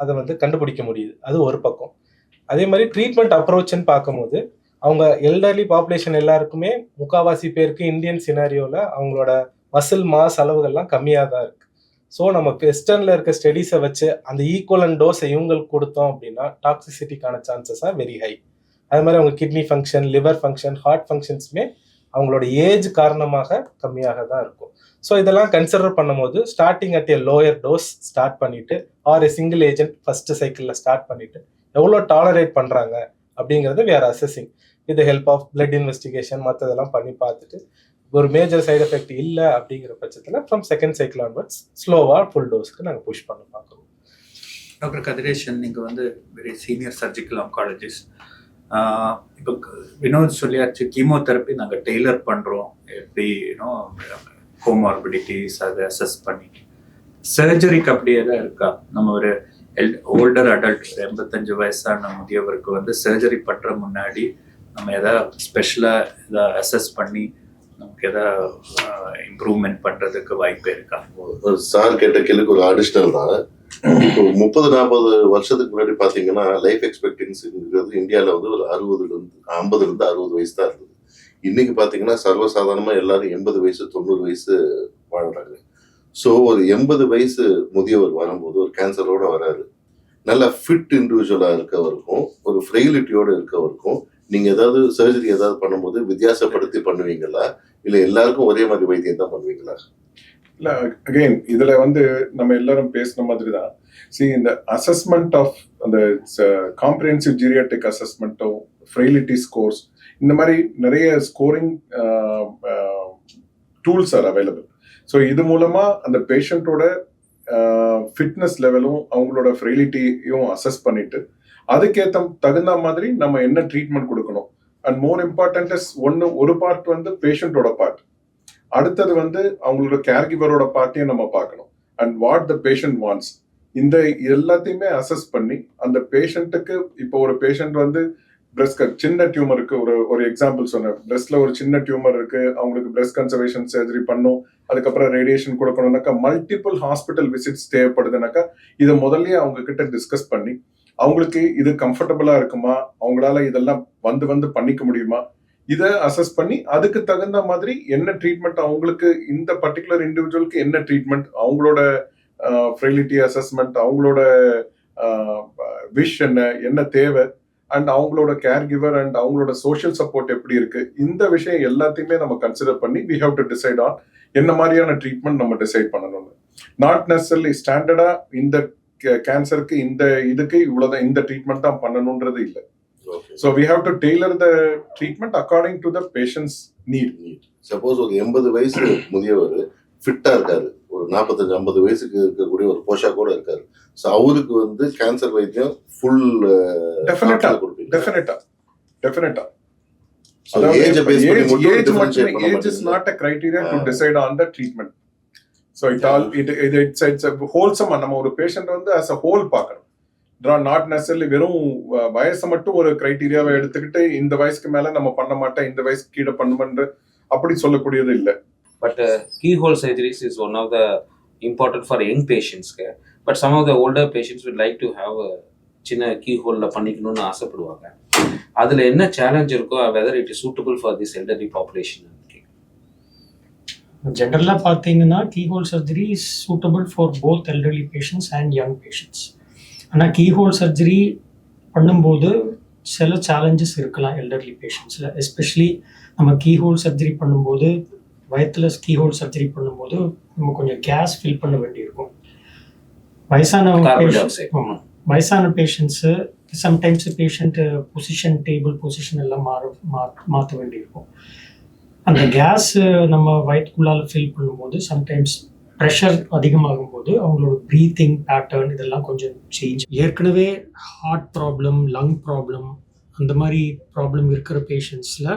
அதை வந்து கண்டுபிடிக்க முடியுது. அது ஒரு பக்கம். அதே மாதிரி ட்ரீட்மெண்ட் அப்ரோச்னு பார்க்கும்போது அவங்க எல்டர்லி பாப்புலேஷன் எல்லாருக்குமே முக்காவாசி பேருக்கு இந்தியன் சினாரியோவில் அவங்களோட மசில் மாஸ் அளவுகள்லாம் கம்மியாக தான் இருக்குது. ஸோ நம்ம வெஸ்டர்னில் இருக்க ஸ்டடீஸை வச்சு அந்த ஈக்குவலன் டோஸை இவங்களுக்கு கொடுத்தோம் அப்படின்னா டாக்ஸிசிட்டிக்கான சான்சஸ் ஆர் வெரி ஹை. அது மாதிரி அவங்க kidney function, liver function, heart ஃபங்க்ஷன்ஸுமே அவங்களோட ஏஜ் காரணமாக கம்மியாக தான் இருக்கும். ஸோ இதெல்லாம் கன்சிடர் பண்ணும்போது starting at a lower dose start பண்ணிட்டு or a single agent first சைக்கிளில் ஸ்டார்ட் பண்ணிட்டு எவ்வளோ டாலரேட் பண்ணுறாங்க அப்படிங்கிறத we are assessing with help of blood investigation மற்றதெல்லாம் பண்ணி பார்த்துட்டு ஒரு மேஜர் சைடு எஃபெக்ட் இல்லை அப்படிங்கிற பட்சத்தில் ஃப்ரம் செகண்ட் சைக்கிள் ஆன்வர்ட்ஸ் ஸ்லோவாக ஃபுல் டோஸ்க்கு நாங்கள் புஷ் பண்ண பார்க்குறோம். டாக்டர் கதிரேஷன், நீங்கள் வந்து வெரி சீனியர் சர்ஜிக்கல் ஆன்காலஜிஸ்ட். இப்போ வினோத் சொல்லியாச்சு, கீமோதெரப்பி நாங்கள் டெய்லர் பண்ணுறோம், எப்படி கோமார்பிடிட்டிஸ் அதை அசஸ் பண்ணி. சர்ஜரிக்கு அப்படியே தான் இருக்கா? நம்ம ஒரு ஓல்டர் அடல்ட் 85 வயசான முதியவருக்கு வந்து சர்ஜரி பண்ணுற முன்னாடி நம்ம எதாவது ஸ்பெஷலாக எதாவது அசஸ் பண்ணி நமக்கு எதாவது இம்ப்ரூவ்மெண்ட் பண்ணுறதுக்கு வாய்ப்பு இருக்கா? சார் கேட்ட கேள்விக்கு ஒரு அடிஷ்னல் தான். இப்போ 30-40 வருஷத்துக்கு முன்னாடி பார்த்தீங்கன்னா லைஃப் எக்ஸ்பெக்டன்சிங்கிறது இந்தியாவில் வந்து ஒரு 50 60 வயசு தான் இருந்தது. இன்னைக்கு பார்த்தீங்கன்னா சர்வசாதாரணமாக எல்லாரும் 80 வயசு 90 வயசு வாழ்றாங்க. ஸோ ஒரு 80 வயசு முதியவர் வரும்போது ஒரு கேன்சரோட வராது, நல்ல ஃபிட் இண்டிவிஜுவலாக இருக்கவருக்கும் ஒரு ஃப்ரெயிலிட்டியோட இருக்கவருக்கும் நீங்கள் ஏதாவது சர்ஜரி ஏதாவது பண்ணும்போது வித்தியாசப்படுத்தி பண்ணுவீங்களா, இல்லை எல்லாருக்கும் ஒரே மாதிரி வைத்தியம் தான் பண்ணுவீங்களா? இல்லை, அகெயின் இதில் வந்து நம்ம எல்லாரும் பேசின மாதிரி தான். இந்த அசஸ்மெண்ட் ஆஃப் அந்த காம்ப்ரிஹென்சிவ் ஜீரியாட்ரிக் அசஸ்மெண்ட்டோ ஃப்ரெயிலிட்டி ஸ்கோர்ஸ், இந்த மாதிரி நிறைய scoring tools are available. So இது மூலமா அந்த பேஷண்ட்டோட ஃபிட்னஸ் லெவலும் அவங்களோட ஃப்ரெயிலிட்டியும் அசஸ் பண்ணிட்டு அதுக்கேற்ற தகுந்த மாதிரி நம்ம என்ன ட்ரீட்மெண்ட் கொடுக்கணும். அண்ட் மோர் இம்பார்ட்டன்ட் இஸ் ஒரு பார்ட் வந்து பேஷண்ட்டோட பார்ட், அடுத்தது வந்து அவங்களோட கேர்கிவரோட பார்ட்டையும் நம்ம பார்க்கணும். And what the patient wants, இந்த எல்லாத்தையுமே அசஸ் பண்ணி அந்த பேஷண்ட்டுக்கு, இப்போ ஒரு பேஷண்ட் வந்து பிரெஸ்ட் சின்ன டியூமர் இருக்கு, ஒரு எக்ஸாம்பிள் சொன்னேன், பிரெஸ்ட்ல ஒரு சின்ன டியூமர் இருக்கு, அவங்களுக்கு பிரெஸ்ட் கன்சர்வேஷன் சர்ஜரி பண்ணும், அதுக்கப்புறம் ரேடியேஷன் கொடுக்கணும்னாக்கா மல்டிபிள் ஹாஸ்பிட்டல் விசிட்ஸ் தேவைப்படுதுனாக்கா இதை முதல்லயே அவங்க கிட்ட டிஸ்கஸ் பண்ணி அவங்களுக்கு இது கம்ஃபர்டபுளா இருக்குமா, அவங்களால இதெல்லாம் வந்து பண்ணிக்க முடியுமா, இதை அசஸ் பண்ணி அதுக்கு தகுந்த மாதிரி என்ன ட்ரீட்மெண்ட் அவங்களுக்கு, இந்த பர்டிகுலர் இண்டிவிஜுவலுக்கு என்ன ட்ரீட்மெண்ட், அவங்களோட ஃப்ரெயிலிட்டி அசஸ்மெண்ட், அவங்களோட விஷ் என்ன தேவை, அண்ட் அவங்களோட கேர் கிவர் அண்ட் அவங்களோட சோஷியல் சப்போர்ட் எப்படி இருக்கு, இந்த விஷயம் எல்லாத்தையுமே நம்ம கன்சிடர் பண்ணி we have to decide on என்ன மாதிரியான ட்ரீட்மெண்ட் நம்ம டிசைட் பண்ணணும்னு. நாட் நெசசரிலி ஸ்டாண்டர்டா இந்த கேன்சருக்கு இந்த இதுக்கு இவ்வளவுதான் இந்த ட்ரீட்மெண்ட் தான் பண்ணணும்ன்றது இல்லை. So we have to tailor the treatment according to the patient's need. Suppose ஒரு 80 வயசு முதியவர் ஃபிட்டா இருக்காரு, ஒரு 45-50 வயசுக்கு இருக்கக்கூடிய ஒரு போஷாக்கோட இருக்காரு, ஸோ அவருக்கு வந்து கேன்சர் வைத்தியம் ஃபுல் டெஃபினட்டா. So age is not a criteria to decide on the treatment. So it's a wholesome. நம்ம ஒரு பேஷண்ட் வந்து as a whole பார்க்கணும். நாட் நெசசரிலி வெறும் வயசை மட்டும் ஒரு கிரைட்டீரியாவை எடுத்துக்கிட்டு இந்த வயசுக்கு மேல நம்ம பண்ண மாட்டேன், இந்த வயசுக்கு கீழே பண்ணுமென்று அப்படி சொல்லக்கூடியது இல்லை. But keyhole surgeries is one of the important for young patients. But some of the older patients would like to have சின்ன கீ ஹோலில் பண்ணிக்கணும்னு ஆசைப்படுவாங்க. அதில் என்ன சேலஞ்ச் இருக்கோ whether it is suitable for this elderly population? ஜென்ரலாக பார்த்தீங்கன்னா keyhole surgery is suitable for both elderly patients and young patients. ஆனால் keyhole surgery பண்ணும்போது சில சேலஞ்சஸ் இருக்கலாம் எல்டர்லி பேஷண்ட்ஸில். எஸ்பெஷலி நம்ம கீஹோல் சர்ஜரி பண்ணும்போது, வயத்தில் கீஹோல் சர்ஜரி பண்ணும்போது நம்ம கொஞ்சம் கேஸ் ஃபில் பண்ண வேண்டியிருக்கும். வயசான patients sometimes patient position, table position எல்லாம் மாற்ற வேண்டியிருக்கும். அந்த கேஸ் நம்ம வயிற்றுக்குள்ளால் ஃபில் பண்ணும்போது சம்டைம்ஸ் ப்ரெஷர் அதிகமாகும் போது அவங்களோட ப்ரீத்திங் பேட்டர்ன் இதெல்லாம் கொஞ்சம் சேஞ்ச். ஏற்கனவே ஹார்ட் ப்ராப்ளம், லங் ப்ராப்ளம் அந்த மாதிரி ப்ராப்ளம் இருக்கிற பேஷண்ட்ஸில்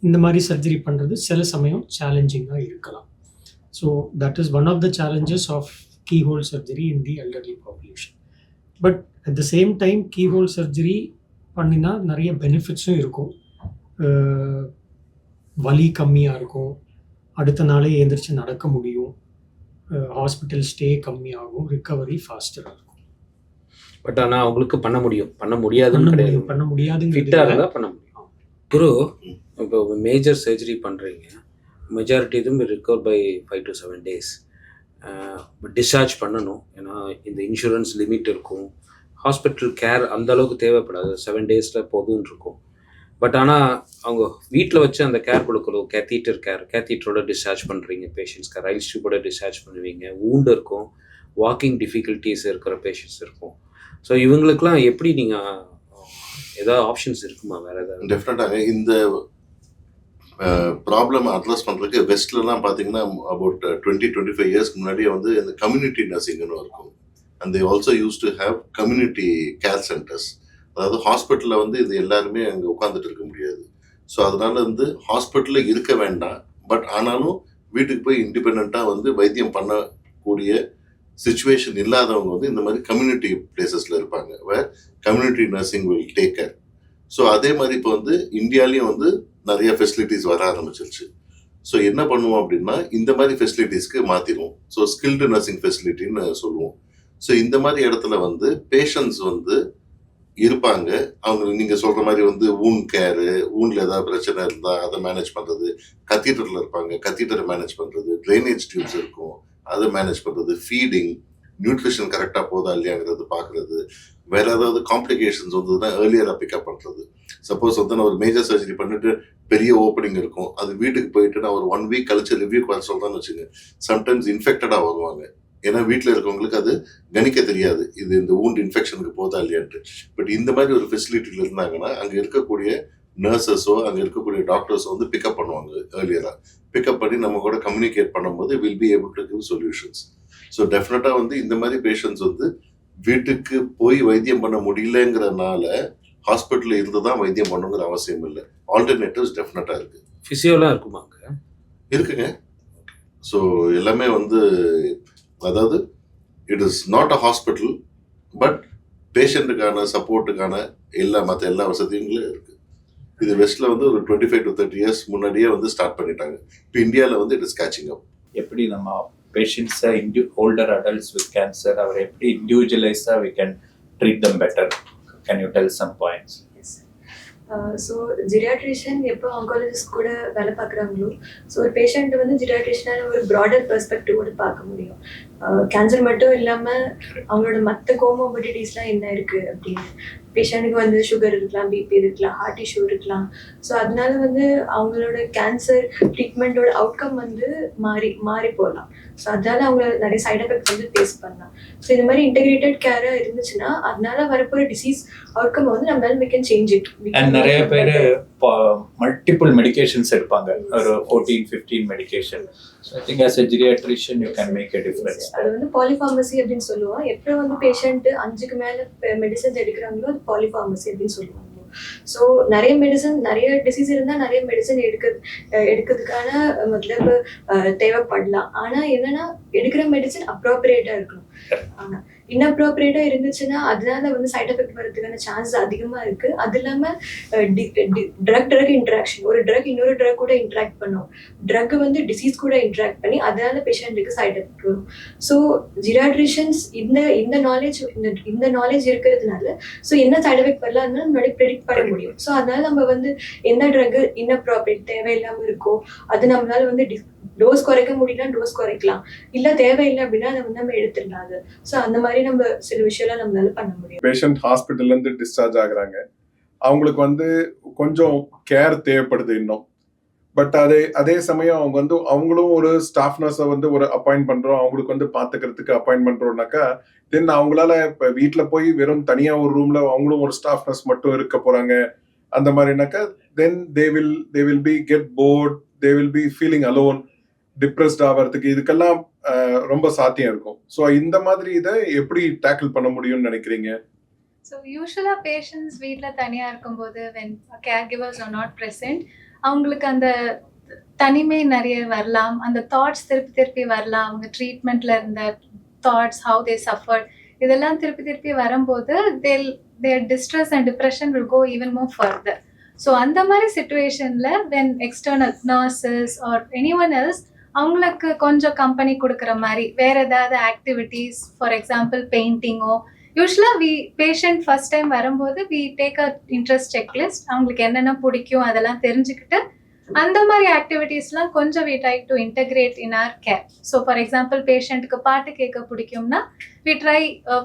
இந்த மாதிரி சர்ஜரி பண்ணுறது சில சமயம் சேலஞ்சிங்காக இருக்கலாம். So that is one of the challenges of keyhole surgery in the elderly population. But at the same time keyhole surgery பண்ணினா நிறைய பெனிஃபிட்ஸும் இருக்கும். வலி கம்மியாக இருக்கும், அடுத்த நாளே எழுந்திரிச்சு நடக்க முடியும், ஹாஸ்பிட்டல் ஸ்டே கம்மியாகும், ரிக்கவரி ஃபாஸ்டராக இருக்கும். பட் ஆனால் அவங்களுக்கு பண்ண முடியாதுன்னு கிடையாது. பண்ண முடியாதுங்க, ஃபிட்டாக இருந்தால் பண்ண முடியும். குரு, இப்போ மேஜர் சர்ஜரி பண்ணுறீங்க, மெஜாரிட்டி இதுவும் recover by 5 to 7 days. Discharge பண்ணணும், ஏன்னா இந்த இன்சூரன்ஸ் லிமிட் இருக்கும். ஹாஸ்பிட்டல் கேர் அந்த அளவுக்கு தேவைப்படாது, 7 days போதும்னு இருக்கும். பட் ஆனால் அவங்க வீட்டில் வச்சு அந்த கேர் கொடுக்கணும். கேத்தீட்டரோட டிஸ்சார்ஜ் பண்ணுறீங்க பேஷண்ட்ஸ்க்கு, ரைஸ் டியூபோட டிஸ்சார்ஜ் பண்ணுவீங்க, வூண்டு இருக்கும், வாக்கிங் டிஃபிகல்ட்டிஸ் இருக்கிற பேஷண்ட்ஸ் இருக்கும். ஸோ இவங்களுக்குலாம் எப்படி நீங்கள் ஏதாவது ஆப்ஷன்ஸ் இருக்குமா வேறு ஏதாவது? டெஃபினட்டாக இந்த ப்ராப்ளம் அட்ரஸ் பண்ணுறதுக்கு வெஸ்ட்லலாம் பார்த்தீங்கன்னா அபவுட் 20-25 இயர்ஸ்க்கு முன்னாடியே வந்து இந்த கம்யூனிட்டி நர்சிங்னு இருக்கும். And they also use to have community care centres. அதாவது ஹாஸ்பிட்டலில் வந்து இது எல்லாருமே அங்கே உட்காந்துட்டு இருக்க முடியாது. ஸோ அதனால வந்து ஹாஸ்பிட்டலில் இருக்க வேண்டாம், பட் ஆனாலும் வீட்டுக்கு போய் இண்டிபெண்ட்டாக வந்து வைத்தியம் பண்ணக்கூடிய சுச்சுவேஷன் இல்லாதவங்க வந்து இந்த மாதிரி கம்யூனிட்டி பிளேசஸில் இருப்பாங்க, where community nursing will take care. So அதே மாதிரி இப்போ வந்து இந்தியாலையும் வந்து நிறைய ஃபெசிலிட்டிஸ் வர ஆரம்பிச்சிருச்சு. ஸோ என்ன பண்ணுவோம் அப்படின்னா இந்த மாதிரி ஃபெசிலிட்டிஸ்க்கு மாற்றிடுவோம். ஸோ ஸ்கில்டு நர்சிங் ஃபெசிலிட்டின்னு சொல்லுவோம். ஸோ இந்த மாதிரி இடத்துல வந்து பேஷண்ட்ஸ் வந்து இருப்பாங்க. அவங்க நீங்கள் சொல்கிற மாதிரி வந்து வூண்ட் கேரு, வூண்டில் ஏதாவது பிரச்சனை இருந்தால் அதை மேனேஜ் பண்ணுறது, கத்தீட்டரில் இருப்பாங்க, கத்தீட்டரை மேனேஜ் பண்ணுறது, ட்ரைனேஜ் டியூப்ஸ் இருக்கும் அதை மேனேஜ் பண்ணுறது, ஃபீடிங், நியூட்ரிஷன் கரெக்டாக போதா இல்லையாங்கிறது பார்க்குறது, வேறு ஏதாவது காம்ப்ளிகேஷன்ஸ் வந்ததுன்னா ஏர்லியராக பிக்கப் பண்ணுறது. சப்போஸ் வந்து நான் ஒரு மேஜர் சர்ஜரி பண்ணிட்டு பெரிய ஓப்பனிங் இருக்கும், அது வீட்டுக்கு போயிட்டு நான் ஒரு 1 week கழிச்சு ரிவ்யூக்கு வர சொல்கிறேன்னு வச்சுங்க, சம்டைம்ஸ் இன்ஃபெக்டடாக வருவாங்க. ஏன்னா வீட்டில் இருக்கவங்களுக்கு அது கணிக்க தெரியாது இது இந்த வூண்ட் இன்ஃபெக்ஷனுக்கு போதா இல்லையான்ட்டு. பட் இந்த மாதிரி ஒரு ஃபெசிலிட்டியில் இருந்தாங்கன்னா அங்கே இருக்கக்கூடிய நர்சஸோ அங்கே இருக்கக்கூடிய டாக்டர்ஸோ வந்து பிக்கப் பண்ணுவாங்க ஏர்லியராக. பிக்கப் பண்ணி நம்ம கூட கம்யூனிகேட் பண்ணும்போது will be able to give solutions. So டெஃபினட்டாக வந்து இந்த மாதிரி பேஷண்ட்ஸ் வந்து வீட்டுக்கு போய் வைத்தியம் பண்ண முடியலங்கிறனால ஹாஸ்பிட்டலில் இருந்து தான் வைத்தியம் பண்ணுங்கிற அவசியம் இல்லை. ஆல்டர்னேட்டிவ்ஸ் டெஃபினட்டாக இருக்குது. ஃபிசியோலாம் இருக்குமாங்க? இருக்குங்க. ஸோ எல்லாமே வந்து அதாவது it is not a hospital, but பேஷண்ட்டுக்கான சப்போர்ட்டுக்கான மற்ற எல்லா வசதிகளும் இருக்குது. இது வெஸ்ட்ல வந்து ஒரு 25 to 30 years முன்னாடியே வந்து ஸ்டார்ட் பண்ணிட்டாங்க. இப்போ இந்தியாவில் வந்து இட் இஸ் கேச்சிங் அப். எப்படி நம்ம பேஷண்ட்ஸை ஓல்டர் அடல்ட்ஸ் வித் கேன்சர் அவரை எப்படி இண்டிவிஜுவலைஸாக we can treat them better? Can you tell some points? So geriatrician எப்போ ஆங்காலஜிஸ்ட் கூட வேலை பார்க்குறாங்களோ, ஸோ ஒரு பேஷண்ட்டை வந்து ஜிரியாட்ரிஷியனான ஒரு ப்ராடர் பெர்ஸ்பெக்டிவோட பார்க்க முடியும். கேன்சர் மட்டும் இல்லாமல் அவங்களோட மற்ற கோமோபிடிட்டிஸ்லாம் என்ன இருக்குது அப்படின்னு. பேஷண்ட்டுக்கு வந்து சுகர் இருக்கலாம், பிபி இருக்கலாம், ஹார்ட் இஷ்யூ இருக்கலாம். ஸோ அதனால வந்து அவங்களோட கேன்சர் ட்ரீட்மெண்ட்டோட அவுட்கம் வந்து மாறி போகலாம். ஸோ அதனால அவங்க நிறைய சைட் எஃபெக்ட்ஸ் வந்து ஃபேஸ் பண்ணலாம். ஸோ இந்த மாதிரி இன்டெகிரேட்டட் கேராக இருந்துச்சுன்னா அதனால வரப்போகிற டிசீஸ் அவுட்கம் வந்து நம்மளால we can change it. நிறைய பேர் மல்டிபிள் மெடிகேஷன்ஸ் எடுப்பாங்க, ஒரு 14-15 medication. I think as a geriatrician you can make a difference. அது வந்து பாலிஃபார்மசி அப்படின்னு சொல்லுவோம். எப்போ வந்து பேஷண்ட் 5க்கு மேலே மெடிசன்ஸ் எடுக்கிறாங்களோ அது பாலிஃபார்மசி அப்படின்னு சொல்லுவாங்க. ஸோ நிறைய மெடிசன், நிறைய டிசீஸ் இருந்தால் நிறைய மெடிசன் எடுக்கிறதுக்கான தேவைப்படலாம். ஆனால் என்னன்னா எடுக்கிற மெடிசன் அப்ராப்ரியேட்டாக இருக்கணும். ஆனால் inappropriate இருந்துச்சுன்னா அதனால வந்து சைட் எஃபெக்ட் வரதுக்கான சான்ஸ் அதிகமா இருக்கு. அது இல்லாம ட்ரக் இன்டராக்ஷன், ஒரு ட்ரக் இன்னொரு ட்ரக் கூட இன்டராக்ட் பண்ணும், ட்ரக் வந்து டிசீஸ் கூட இன்டராக்ட் பண்ணி அதனால பேஷண்ட்டுக்கு சைட் எஃபெக்ட் வரும். ஸோ ஜிரியாட்ரிஷியன்ஸ் இந்த நாலேஜ் இருக்கிறதுனால ஸோ என்ன சைட் எஃபெக்ட் வரல அதனால முன்னாடி ப்ரெடிக்ட் பண்ண முடியும். ஸோ அதனால நம்ம வந்து எந்த ட்ரக் இன்அப்ராப்ரியேட் தேவையில்லாம இருக்கோ அது நம்மளால வந்து டோஸ் குறைக்க முடியல, டோஸ் குறைக்கலாம், இல்ல தேவையில்லை அப்படின்னா அதை வந்து நம்ம எடுத்துடலாம். அது ஸோ அந்த மாதிரி நம்ம சில விஷயம்லாம் நம்மளால பண்ண முடியும். பேஷண்ட் ஹாஸ்பிட்டல்ல இருந்து டிஸ்சார்ஜ் ஆகுறாங்க, அவங்களுக்கு வந்து கொஞ்சம் கேர் தேவைப்படுது இன்னும். பட் அதே சமயம் அவங்க வந்து அவங்களும் ஒரு ஸ்டாஃப் நர்ஸை வந்து ஒரு அப்பாயிண்ட் பண்றோம், அவங்களுக்கு வந்து பாத்துக்கிறதுக்கு அப்பாயிண்ட் பண்றோம்னாக்கா தென் அவங்களால இப்ப வீட்டுல போய் வெறும் தனியா ஒரு ரூம்ல அவங்களும் ஒரு ஸ்டாஃப் நர்ஸ் மட்டும் இருக்க போறாங்க அந்த மாதிரினாக்கா then they will be get bored, they will be feeling alone, depressed ஆகிறதுக்கு இதுக்கெல்லாம் ரொம்ப சாத்தியம் இருக்கும். ஸோ இந்த மாதிரி இதை எப்படி டேக்கிள் பண்ண முடியும்னு நினைக்கிறீங்க? ஸோ யூஸ்வலாக பேஷண்ட்ஸ் வீட்டில் தனியாக இருக்கும்போது when care givers are not present அவங்களுக்கு அந்த தனிமை நிறைய வரலாம், அந்த தாட்ஸ் திருப்பி வரலாம், அவங்க ட்ரீட்மெண்ட்டில் இருந்த தாட்ஸ், ஹவு தே சஃபர்ட், இதெல்லாம் திருப்பி வரும்போது their distress and depression will go even more further. So அந்த மாதிரி சுச்சுவேஷனில் when external nurses are any one else அவங்களுக்கு கொஞ்சம் கம்பெனி கொடுக்குற மாதிரி வேற ஏதாவது ஆக்டிவிட்டீஸ், ஃபார் எக்ஸாம்பிள் பெயிண்டிங்கோ, யூஸ்வலாக பேஷண்ட் ஃபர்ஸ்ட் டைம் வரும்போது we take a interest checklist, அவங்களுக்கு என்னென்ன பிடிக்கும் அதெல்லாம் தெரிஞ்சுக்கிட்டு அந்த மாதிரி ஆக்டிவிட்டீஸ்லாம் கொஞ்சம் we try to integrate in our care. So for example பேஷண்ட்டுக்கு பாட்டு கேட்க பிடிக்கும்னா வி ட்ரை,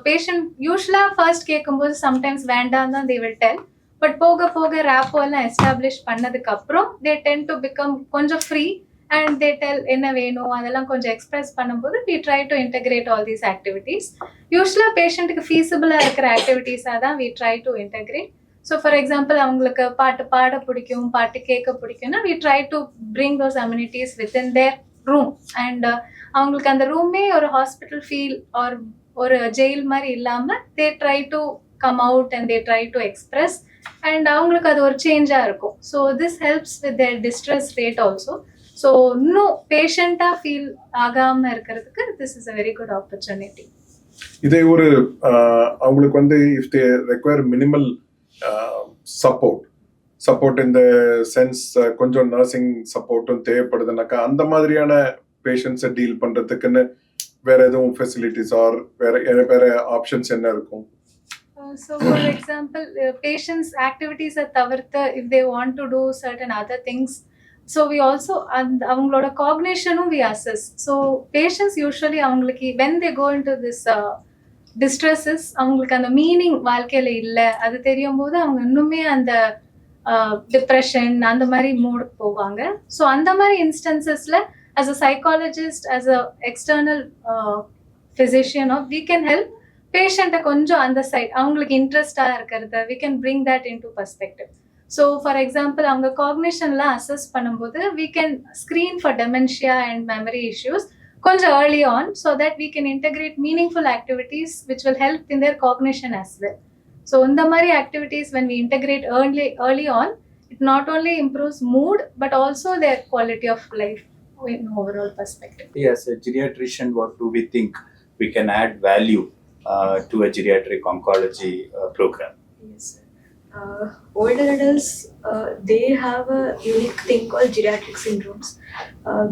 பேஷண்ட் யூஸ்வலாக ஃபர்ஸ்ட் கேட்கும்போது சம்டைம்ஸ் வேண்டாம் தான் தே வில் டெல், பட் போக ரேப்போ எல்லாம் எஸ்டாப்ளிஷ் பண்ணதுக்கு அப்புறம் தே டென் டு பிகம் கொஞ்சம் ஃப்ரீ அண்ட் தே டெல் என்ன வேணும் அதெல்லாம் கொஞ்சம் எக்ஸ்பிரஸ் பண்ணும்போது we try to integrate all these activities. யூஸ்வலாக பேஷண்ட்டுக்கு ஃபீஸிபிளாக இருக்கிற ஆக்டிவிட்டீஸாக தான் we try to integrate. So for example அவங்களுக்கு பாட்டு பாட பிடிக்கும், பாட்டு கேட்க பிடிக்கும்னா we try to bring those amenities within their room and அவங்களுக்கு அந்த ரூமே ஒரு ஹாஸ்பிட்டல் ஃபீல் ஆர் ஒரு ஜெயில் மாதிரி இல்லாமல் they try to come out and they try to express and அவங்களுக்கு அது ஒரு சேஞ்சாக இருக்கும். So this helps with their distress rate also. So இன்னும் பேஷண்ட்டாக ஃபீல் ஆகாமல் இருக்கிறதுக்கு this is a very good opportunity. இதே ஒரு அவங்களுக்கு வந்து if they require minimal support இந்த சென்ஸ் கொஞ்சம் நர்சிங் சப்போர்ட்டும் தேவைப்படுதுனாக்கா அந்த மாதிரியான பேஷண்ட்ஸை டீல் பண்ணுறதுக்குன்னு வேற எதுவும் ஃபெசிலிட்டிஸ் ஆர் வேற ஆப்ஷன்ஸ் என்ன இருக்கும்? So for example, patients activities are தவிர்த்து if they want to do certain other things, so we also அவங்களோட cognitionum we assess. So patients usually அவங்களுக்கு when they go into this distresses அவங்களுக்கு அந்த meaning வாழ்க்கையில இல்லை அது தெரியும் போது அவங்க இன்னுமே அந்த டிப்ரெஷன் அந்த மாதிரி மூடுக்கு போவாங்க. ஸோ அந்த மாதிரி இன்ஸ்டன்சஸ்ல as a psychologist, as a external physician, we can help பேஷண்ட்டை கொஞ்சம் அந்த சைட் அவங்களுக்கு இன்ட்ரெஸ்டாக இருக்கிறத we can bring that into perspective. So for example அவங்க காக்னிஷன்லாம் அசஸ் பண்ணும்போது we can screen for dementia and memory issues கொஞ்சம் early on so that we can integrate meaningful activities which will help in their cognition as well. So இந்த மாதிரி activities when we integrate early on it not only improves mood but also their quality of life in overall perspective. As a geriatrician, what do we think we can add value to a geriatric oncology program? Yes, sir. Older adults, they have a unique thing called geriatric syndromes,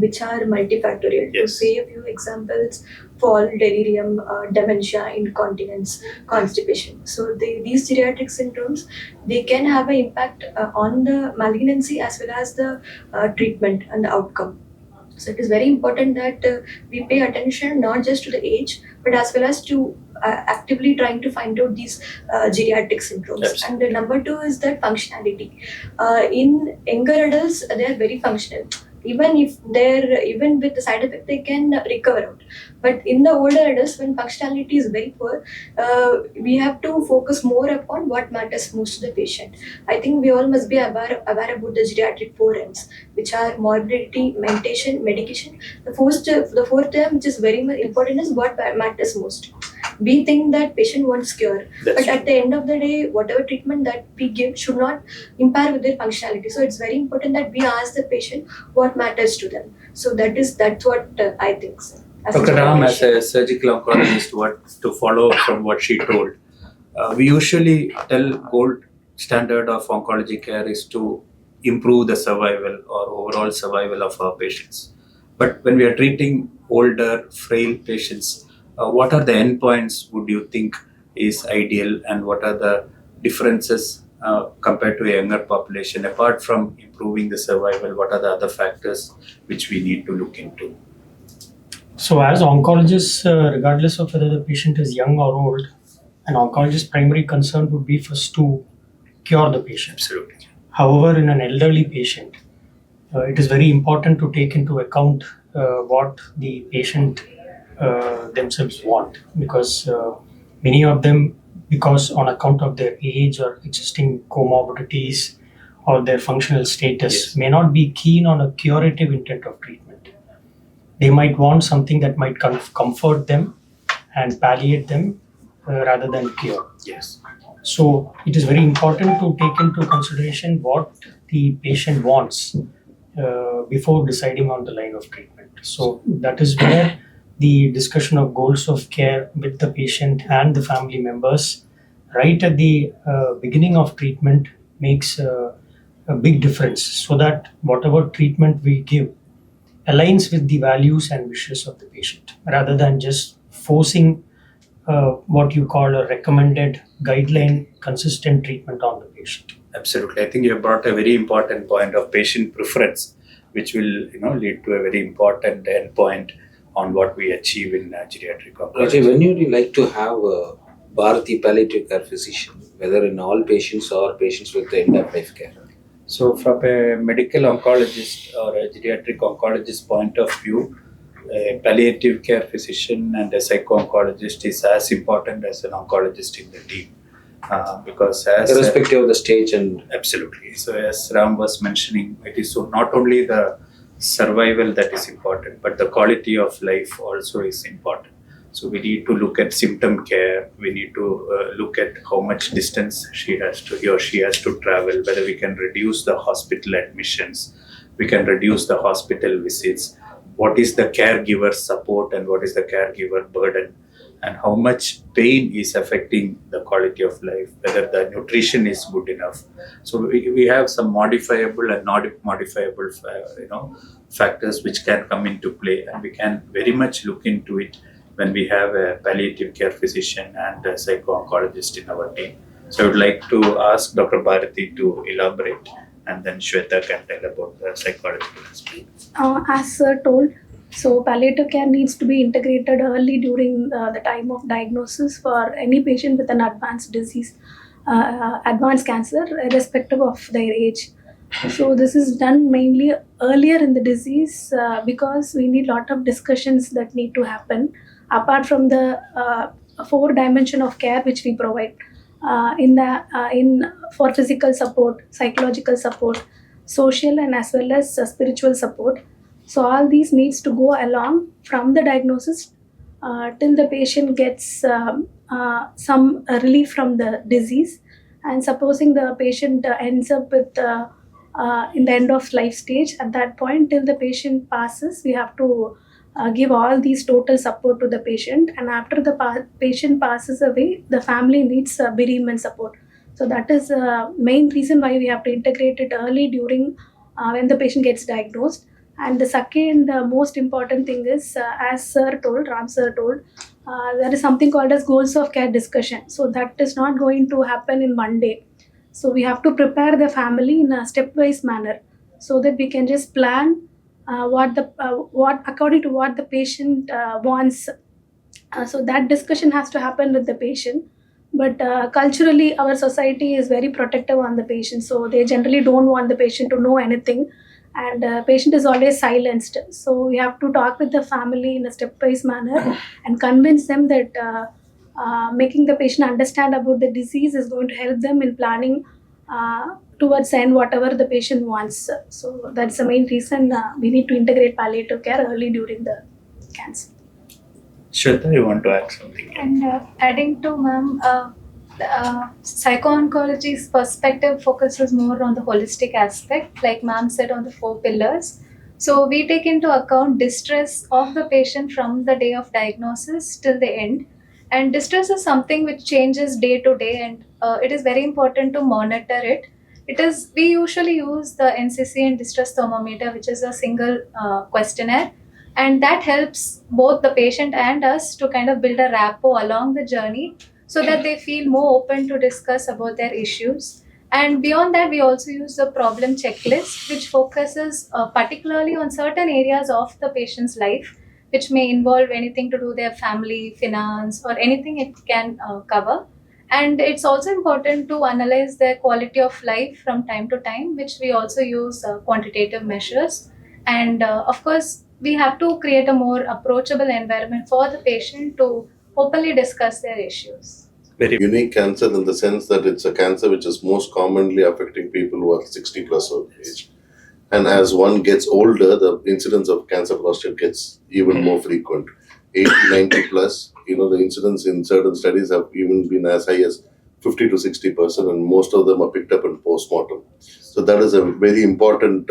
which are multifactorial. Yes. To say a few examples, fall, delirium, dementia, incontinence, constipation. So these geriatric syndromes, they can have an impact on the malignancy as well as the treatment and the outcome. So it is very important that we pay attention not just to the age, but as well as to actively trying to find out these geriatric syndromes. Absolutely. And the number 2 is that functionality. In younger adults, they are very functional. Even with the side effect, they can recover out. But in the older adults, when functionality is very poor, we have to focus more upon what matters most to the patient. I think we all must be aware about the geriatric 4Ms, which are morbidity, mentation, medication. The fourth term, which is very much important, is what matters most. We think that patient wants cure, but at the end of the day, whatever treatment that we give should not impair with their functionality. So it's very important that we ask the patient what matters to them. So that's what I think, sir. Dr. Ram, as a surgical oncologist, what to follow from what she told, we usually tell gold standard of oncology care is to improve the survival or overall survival of our patients. But when we are treating older, frail patients, what are the endpoints would you think is ideal, and what are the differences compared to a younger population? Apart from improving the survival, what are the other factors which we need to look into? So, as oncologists, regardless of whether the patient is young or old, an oncologist's primary concern would be first to cure the patient. Absolutely. However, in an elderly patient, it is very important to take into account what the patient themselves want, because many of them, because on account of their age or existing comorbidities or their functional status, Yes. may not be keen on a curative intent of treatment. They might want something that might comfort them and palliate them rather than cure. Yes. So it is very important to take into consideration what the patient wants before deciding on the line of treatment. So that is where the discussion of goals of care with the patient and the family members right at the beginning of treatment makes a big difference, so that whatever treatment we give aligns with the values and wishes of the patient, rather than just forcing what you call a recommended guideline consistent treatment on the patient. Absolutely. I think you have brought a very important point of patient preference, which will lead to a very important endpoint on what we achieve in geriatric Rajay, oncology. when would you like to have a Bharati palliative care physician, whether in all patients or patients with the end of life care? So from a medical oncologist or a geriatric oncologist point of view, a palliative care physician and a psycho-oncologist is as important as an oncologist in the team. Because as Irrespective of the stage and absolutely. So as Ram was mentioning, it is so not only the survival that is important, but the quality of life also is important. So we need to look at symptom care. We need to look at how much distance he or she has to travel, whether we can reduce the hospital admissions, we can reduce the hospital visits, what is the caregiver support and what is the caregiver burden, and how much pain is affecting the quality of life, whether the nutrition is good enough. So we have some modifiable and not modifiable factors which can come into play, and we can very much look into it when we have a palliative care physician and a psycho-oncologist in our team. So I would like to ask Dr. Bharati to elaborate, and then Shweta can tell about the psychological aspect. As Sir told, so palliative care needs to be integrated early during the time of diagnosis for any patient with an advanced disease, advanced cancer, irrespective of their age. So this is done mainly earlier in the disease because we need a lot of discussions that need to happen apart from the 4 dimension of care which we provide for physical support, psychological support, social and as well as spiritual support. So all these needs to go along from the diagnosis till the patient gets some relief from the disease. And supposing the patient ends up with in the end of life stage, at that point till the patient passes, we have to give all these total support to the patient. And after the patient passes away, the family needs bereavement support. So that is the main reason why we have to integrate it early during when the patient gets diagnosed. And the second most important thing is, as Ram sir told, there is something called as goals of care discussion. So that is not going to happen in one day. So we have to prepare the family in a stepwise manner, so that we can just plan what according to what the patient wants. So that discussion has to happen with the patient. But culturally, our society is very protective on the patient, so they generally don't want the patient to know anything. And patient is always silenced. So we have to talk with the family in a stepwise manner and convince them that making the patient understand about the disease is going to help them in planning towards end whatever the patient wants. So that's the main reason we need to integrate palliative care early during the cancer. Shweta, you want to add something? And adding to ma'am, psycho-oncology's perspective focuses more on the holistic aspect, like ma'am said, on the 4 pillars. So we take into account distress of the patient from the day of diagnosis till the end. And distress is something which changes day to day, and it is very important to monitor it. We usually use the NCC and distress thermometer, which is a single questionnaire, and that helps both the patient and us to kind of build a rapport along the journey, so that they feel more open to discuss about their issues. And beyond that, we also use the problem checklist, which focuses particularly on certain areas of the patient's life, which may involve anything to do with their family, finance, or anything it can cover. And it's also important to analyze their quality of life from time to time, which we also use quantitative measures. And of course, we have to create a more approachable environment for the patient to openly discuss their issues. Very Unique cancer in the sense that it's a cancer which is most commonly affecting people who are 60 plus of age. And as one gets older, the incidence of cancer prostate gets even more frequent. 80, 90 plus, the incidence in certain studies have even been as high as 50 to 60%, and most of them are picked up in postmortem. So that is a very important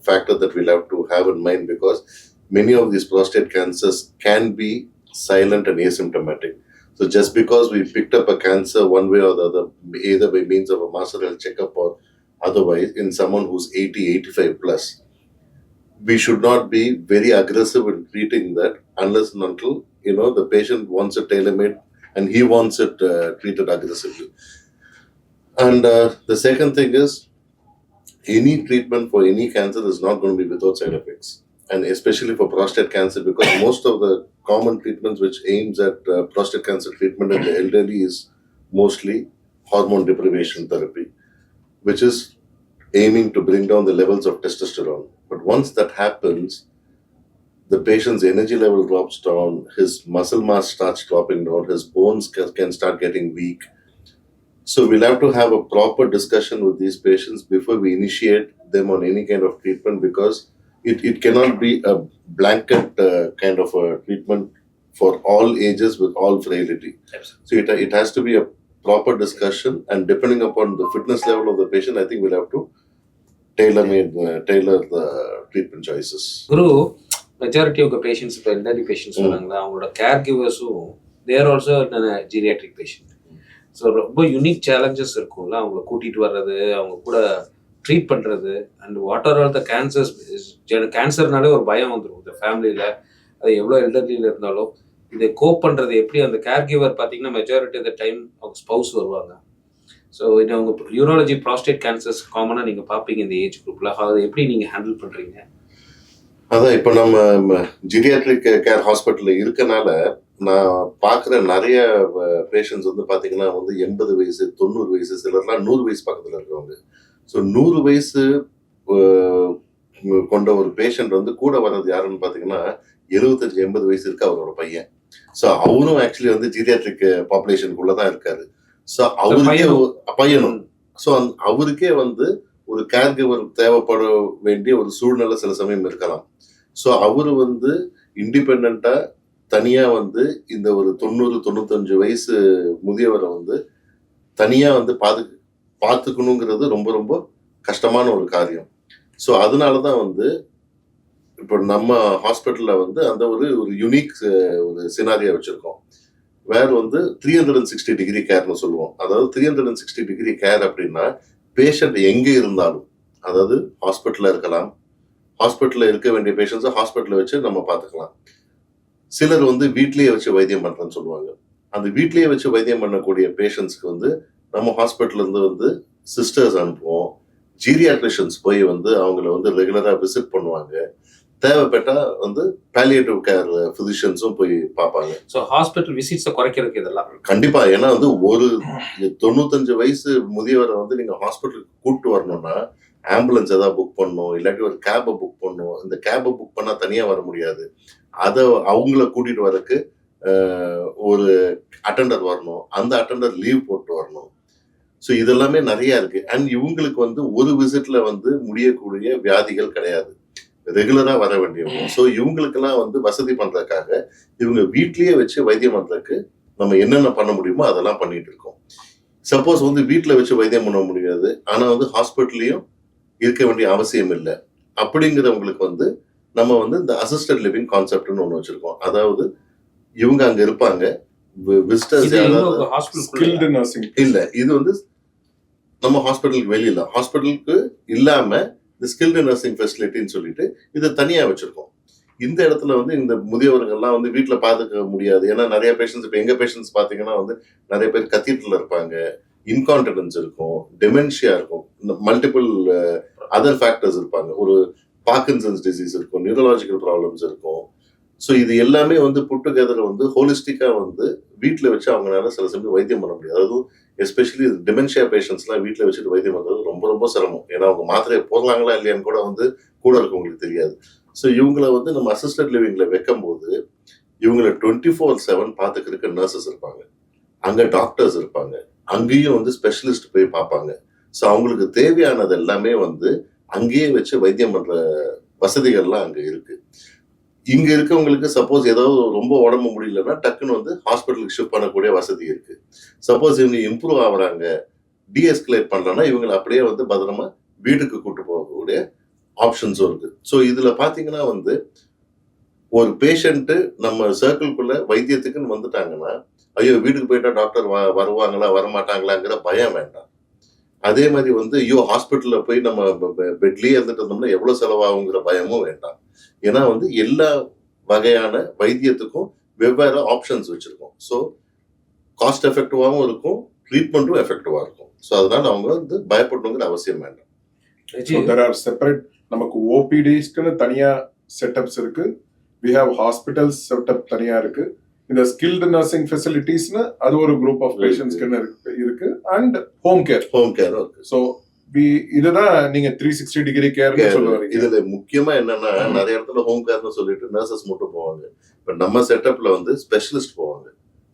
factor that we'll have to have in mind, because many of these prostate cancers can be silent and asymptomatic. So just because we picked up a cancer one way or the other, either by means of a master health checkup or otherwise, in someone who's 80, 85 plus, we should not be very aggressive in treating that unless and until, the patient wants it tailor-made and he wants it treated aggressively. And the second thing is, any treatment for any cancer is not going to be without side effects. And especially for prostate cancer, because most of the common treatments which aims at prostate cancer treatment in the elderly is mostly hormone deprivation therapy, which is aiming to bring down the levels of testosterone. But once that happens, the patient's energy level drops down, his muscle mass starts dropping down, his bones can start getting weak. So we'll have to have a proper discussion with these patients before we initiate them on any kind of treatment, because it cannot be a blanket kind of a treatment for all ages with all frailty. So it has to be a proper discussion, and depending upon the fitness level of the patient, I think we'll have to tailor the treatment choices. Guru, majority of patients, இப்போ elderly patients வராங்களா, அவங்களோட care கிவர்ஸும் there also geriatric patient. So ரொம்ப unique challenges இருக்கும்ல, அவங்கள கூட்டிகிட்டு வர்றது, அவங்க கூட ட்ரீட் பண்ணுறது, and what are all the cancers. கேன்சர்னாலே ஒரு பயம் வந்துடும் இந்த ஃபேமிலியில், அது எவ்வளோ எல்டர்லியில் இருந்தாலும். இதை கோப் பண்ணுறது எப்படி? அந்த கேர் கிவர் பார்த்தீங்கன்னா மெஜாரிட்டி ஆஃப் த டைம் அவங்க ஸ்பவுஸ் வருவாங்க. ஸோ இது அவங்க யூராலஜி ப்ராஸ்டேட் கேன்சர்ஸ் காமனாக நீங்கள் பார்ப்பீங்க இந்த ஏஜ் குரூப்பில். அதை எப்படி நீங்கள் ஹேண்டில் பண்ணுறீங்க? அதான் இப்போ நம்ம ஜீரியாட்ரிக் கேர் ஹாஸ்பிட்டலில் இருக்கனால நான் பார்க்குற நிறைய பேஷண்ட்ஸ் வந்து பார்த்தீங்கன்னா 80 வயசு, 90 வயசு, சிலர்லாம் 100 வயசு பக்கத்தில் இருக்கிறவங்க. ஸோ 100 வயசு கொண்ட ஒரு பேஷண்ட் கூட வர்றது யாருன்னு பார்த்தீங்கன்னா 75-80 வயசு இருக்கு அவரோட பையன். ஸோ அவரும் ஆக்சுவலி ஜீரியாட்ரிக் பாப்புலேஷனுக்குள்ள தான் இருக்காரு. ஸோ அவருக்கே பையனும், ஸோ அவருக்கே ஒரு கேர் கிவர் தேவைப்பட வேண்டிய ஒரு சூழ்நிலை சில சமயம் இருக்கலாம். ஸோ அவரு இண்டிபெண்டா தனியா இந்த ஒரு 90-95 வயசு முதியவரை தனியா பார்த்துக்கணுங்கிறது ரொம்ப ரொம்ப கஷ்டமான ஒரு காரியம். ஸோ அதனாலதான் இப்போ நம்ம ஹாஸ்பிட்டல்ல அந்த ஒரு யூனிக் ஒரு சினாரியா வச்சிருக்கோம். வேற 360 டிகிரி கேர்னு சொல்லுவோம். அதாவது 360 டிகிரி கேர் அப்படின்னா பேஷண்ட் எங்க இருந்தாலும், அதாவது ஹாஸ்பிட்டல்ல இருக்கலாம், ஹாஸ்பிட்டல்ல இருக்க வேண்டிய பேஷண்ட்ஸை ஹாஸ்பிட்டல்ல வச்சு நம்ம பார்த்துக்கலாம். சிலர் வீட்லயே வச்சு வைத்தியம் பண்றேன்னு சொல்லுவாங்க. அந்த வீட்லயே வச்சு வைத்தியம் பண்ணக்கூடிய பேஷண்ட்ஸ்க்கு நம்ம ஹாஸ்பிட்டல்ல இருந்து சிஸ்டர்ஸ் அனுப்புவோம். ஜீரியாட்ரிஷியன்ஸ் போய் அவங்கள ரெகுலரா விசிட் பண்ணுவாங்க. தேவைப்பட்டா பாலியேட்டிவ் கேர் பிசிஷியன்ஸும் போய் பார்ப்பாங்க. ஸோ ஹாஸ்பிட்டல் விசிட்ஸை குறைக்கிறதுக்கு இதெல்லாம் கண்டிப்பா. ஏன்னா ஒரு 95 வயசு முதியவரை நீங்க ஹாஸ்பிட்டலுக்கு கூப்பிட்டு வரணும்னா ஆம்புலன்ஸ் ஏதாவது புக் பண்ணணும், இல்லாட்டி ஒரு கேபை புக் பண்ணணும். இந்த கேபை புக் பண்ணா தனியா வர முடியாது. அதை அவங்கள கூட்டிட்டு வரக்கு ஒரு அட்டெண்டர் வரணும், அந்த அட்டெண்டர் லீவ் போட்டு வரணும். ஸோ இதெல்லாமே நிறைய இருக்கு. அண்ட் இவங்களுக்கு ஒரு விசிட்ல முடியக்கூடிய வியாதிகள் கிடையாது, ரெகுலரா வர வேண்டியவங்க. ஸோ இவங்களுக்கெல்லாம் வசதி பண்றதுக்காக இவங்க வீட்லயே வச்சு வைத்தியம் பண்றதுக்கு நம்ம என்னென்ன பண்ண முடியுமோ அதெல்லாம் பண்ணிட்டு இருக்கோம். சப்போஸ் வீட்டுல வச்சு வைத்தியம் பண்ண முடியாது, ஆனா ஹாஸ்பிட்டல்லையும் இருக்க வேண்டிய அவசியம் இல்லை. அப்படிங்கிறவங்களுக்கு வந்து நம்ம வந்து இந்த அசிஸ்டட் லிவிங் கான்செப்ட்னு ஒன்று வச்சிருக்கோம். அதாவது இவங்க அங்க இருப்பாங்க, விசிட்டர்ஸ் இது யாராவது இன்னொரு ஹாஸ்பிட்டல் ஸ்கில்டு நர்சிங் இல்ல, இது வந்து நம்ம ஹாஸ்பிட்டலுக்கு வெளியில, ஹாஸ்பிட்டலுக்கு இல்லாம இந்த ஸ்கில்டு நர்சிங் ஃபெசிலிட்டின்னு சொல்லிட்டு இதை தனியா வச்சிருக்கோம். இந்த இடத்துல வந்து இந்த முதியவர்கள்லாம் வந்து வீட்டில் பார்த்துக்க முடியாது. ஏன்னா நிறைய பேஷண்ட்ஸ், இப்போ எங்க பேஷண்ட்ஸ் பார்த்தீங்கன்னா வந்து நிறைய பேர் கத்தீட்ரல் இருப்பாங்க, இன்கான்டிடன்ஸ் இருக்கும், டெமென்ஷியா இருக்கும், மல்டிபிள் அதர் ஃபேக்டர்ஸ் இருப்பாங்க, ஒரு பார்க்கின்சன்ஸ் டிசீஸ் இருக்கும், நியூரலாஜிக்கல் ப்ராப்ளம்ஸ் இருக்கும். ஸோ இது எல்லாமே வந்து புட்டுகெதர் வந்து ஹோலிஸ்டிக்கா வந்து வீட்டில் வச்சு அவங்களால சில சமயம் வைத்தியம் பண்ண முடியாது. அதுவும் எஸ்பெஷலி டெமென்ஷியா பேஷண்ட்ஸ்லாம் வீட்டில் வச்சுட்டு வைத்தியம் பண்ணுறது ரொம்ப ரொம்ப சிரமம். ஏன்னா அவங்க மாத்திரையை போடலாங்களா இல்லையான்னு கூட வந்து கூட இருக்கவங்களுக்கு தெரியாது. ஸோ இவங்கள வந்து நம்ம அசிஸ்டட் லிவிங்ல வைக்கும்போது இவங்களை 24/7 பார்த்துக்கிறதுக்கு நர்சஸ் இருப்பாங்க, அங்கே டாக்டர்ஸ் இருப்பாங்க, அங்கேயும் வந்து ஸ்பெஷலிஸ்ட் போய் பார்ப்பாங்க. ஸோ அவங்களுக்கு தேவையானது எல்லாமே வந்து அங்கேயே வச்சு வைத்தியம் பண்ற வசதிகள்லாம் அங்கே இருக்கு. இங்க இருக்கவங்களுக்கு சப்போஸ் ஏதாவது ரொம்ப உடம்பு முடியலன்னா டக்குன்னு வந்து ஹாஸ்பிட்டலுக்கு ஷிஃப்ட் பண்ணக்கூடிய வசதி இருக்கு. சப்போஸ் இவங்க இம்ப்ரூவ் ஆகுறாங்க, டீஎஸ்கலேட் பண்ணலன்னா இவங்களை அப்படியே வந்து பத்திரமா வீட்டுக்கு கூட்டு போகக்கூடிய ஆப்ஷன்ஸும் இருக்கு. ஸோ இதுல பாத்தீங்கன்னா வந்து ஒரு பேஷண்ட்டு நம்ம சர்க்கிள்குள்ள வைத்தியத்துக்குன்னு வந்துட்டாங்கன்னா, ஐயோ வீட்டுக்கு போயிட்டா டாக்டர் வருவாங்களா வரமாட்டாங்களாங்கிற பயம் வேண்டாம். அதே மாதிரி வந்து ஐயோ ஹாஸ்பிட்டல்ல போய் நம்ம பெட்லயே இருந்துட்டு இருந்தோம்னா எவ்வளவு செலவாகுங்கிற பயமும் வேண்டாம். ஏன்னா வந்து எல்லா வகையான வைத்தியத்துக்கும் வெவ்வேறு ஆப்ஷன்ஸ் வச்சிருக்கோம். ஸோ காஸ்ட் எஃபெக்டிவாகவும் இருக்கும், ட்ரீட்மெண்ட்டும் எஃபெக்டிவா இருக்கும். ஸோ அதனால அவங்க வந்து பயப்படணுங்கிற அவசியம் வேண்டாம். So there are separate, நமக்கு ஓபிடிஸ்க்குன்னு தனியா செட்டப்ஸ் இருக்கு, we have hospitals செட்டப் தனியா இருக்கு, இந்த ஸ்கில்டு நர்சிங் ஃபெசிலிட்டிஸ்னு அது ஒரு குரூப் ஆஃப் பேஷண்ட்ஸ்க்குன்னு இருக்கு, அண்ட் ஹோம் கேர் இருக்கு. ஸோ இதுதான் நீங்க 360 டிகிரி கேர்னு சொல்ல வரீங்க. இதுல முக்கியமா என்னன்னா நிறைய இடத்துல ஹோம் கேர்னு சொல்லிட்டு நர்சஸ் மட்டும் போவாங்க. இப்ப நம்ம செட்டப்ல வந்து ஸ்பெஷலிஸ்ட் போவாங்க,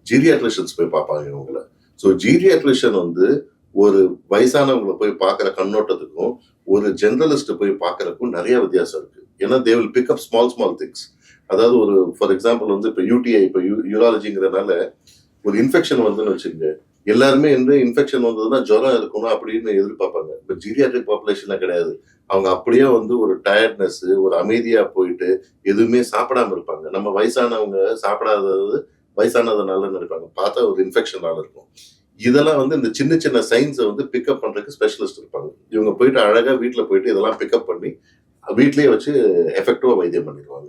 ஜீரியாட்ரிஷியன்ஸ் போய் பார்ப்பாங்க இவங்களை. ஸோ ஜீரியாட்ரிஷியன் வந்து ஒரு வயசானவங்களை போய் பார்க்குற கண்ணோட்டத்துக்கும் ஒரு ஜெனரலிஸ்ட் போய் பார்க்கறதுக்கும் நிறைய வித்தியாசம் இருக்கு. ஏன்னா they will pick up small things. அதாவது ஒரு ஃபார் எக்ஸாம்பிள் வந்து இப்போ யூடிஐ, இப்போ யூராலஜிங்கிறதுனால ஒரு இன்ஃபெக்ஷன் வந்துன்னு வச்சுக்கோங்க, எல்லாருமே வந்து இன்ஃபெக்ஷன் வந்ததுன்னா ஜுரம் இருக்கணும் அப்படின்னு எதிர்பார்ப்பாங்க. இப்போ ஜீரியாட்ரிக் பாப்புலேஷன்ல கிடையாது. அவங்க அப்படியே வந்து ஒரு டயர்ட்னஸ், ஒரு அமைதியா போயிட்டு எதுவுமே சாப்பிடாம இருப்பாங்க. நம்ம வயசானவங்க சாப்பிடாதது வயசானதுனால இருப்பாங்க, பார்த்தா ஒரு இன்ஃபெக்ஷனால இருக்கும். இதெல்லாம் வந்து இந்த சின்ன சின்ன சைன்ஸை வந்து பிக்கப் பண்றதுக்கு ஸ்பெஷலிஸ்ட் இருப்பாங்க. இவங்க போயிட்டு அழகா வீட்டில் போயிட்டு இதெல்லாம் பிக்கப் பண்ணி வீட்லயே வச்சு எஃபெக்டிவா வைத்தியம் பண்ணிடுவாங்க.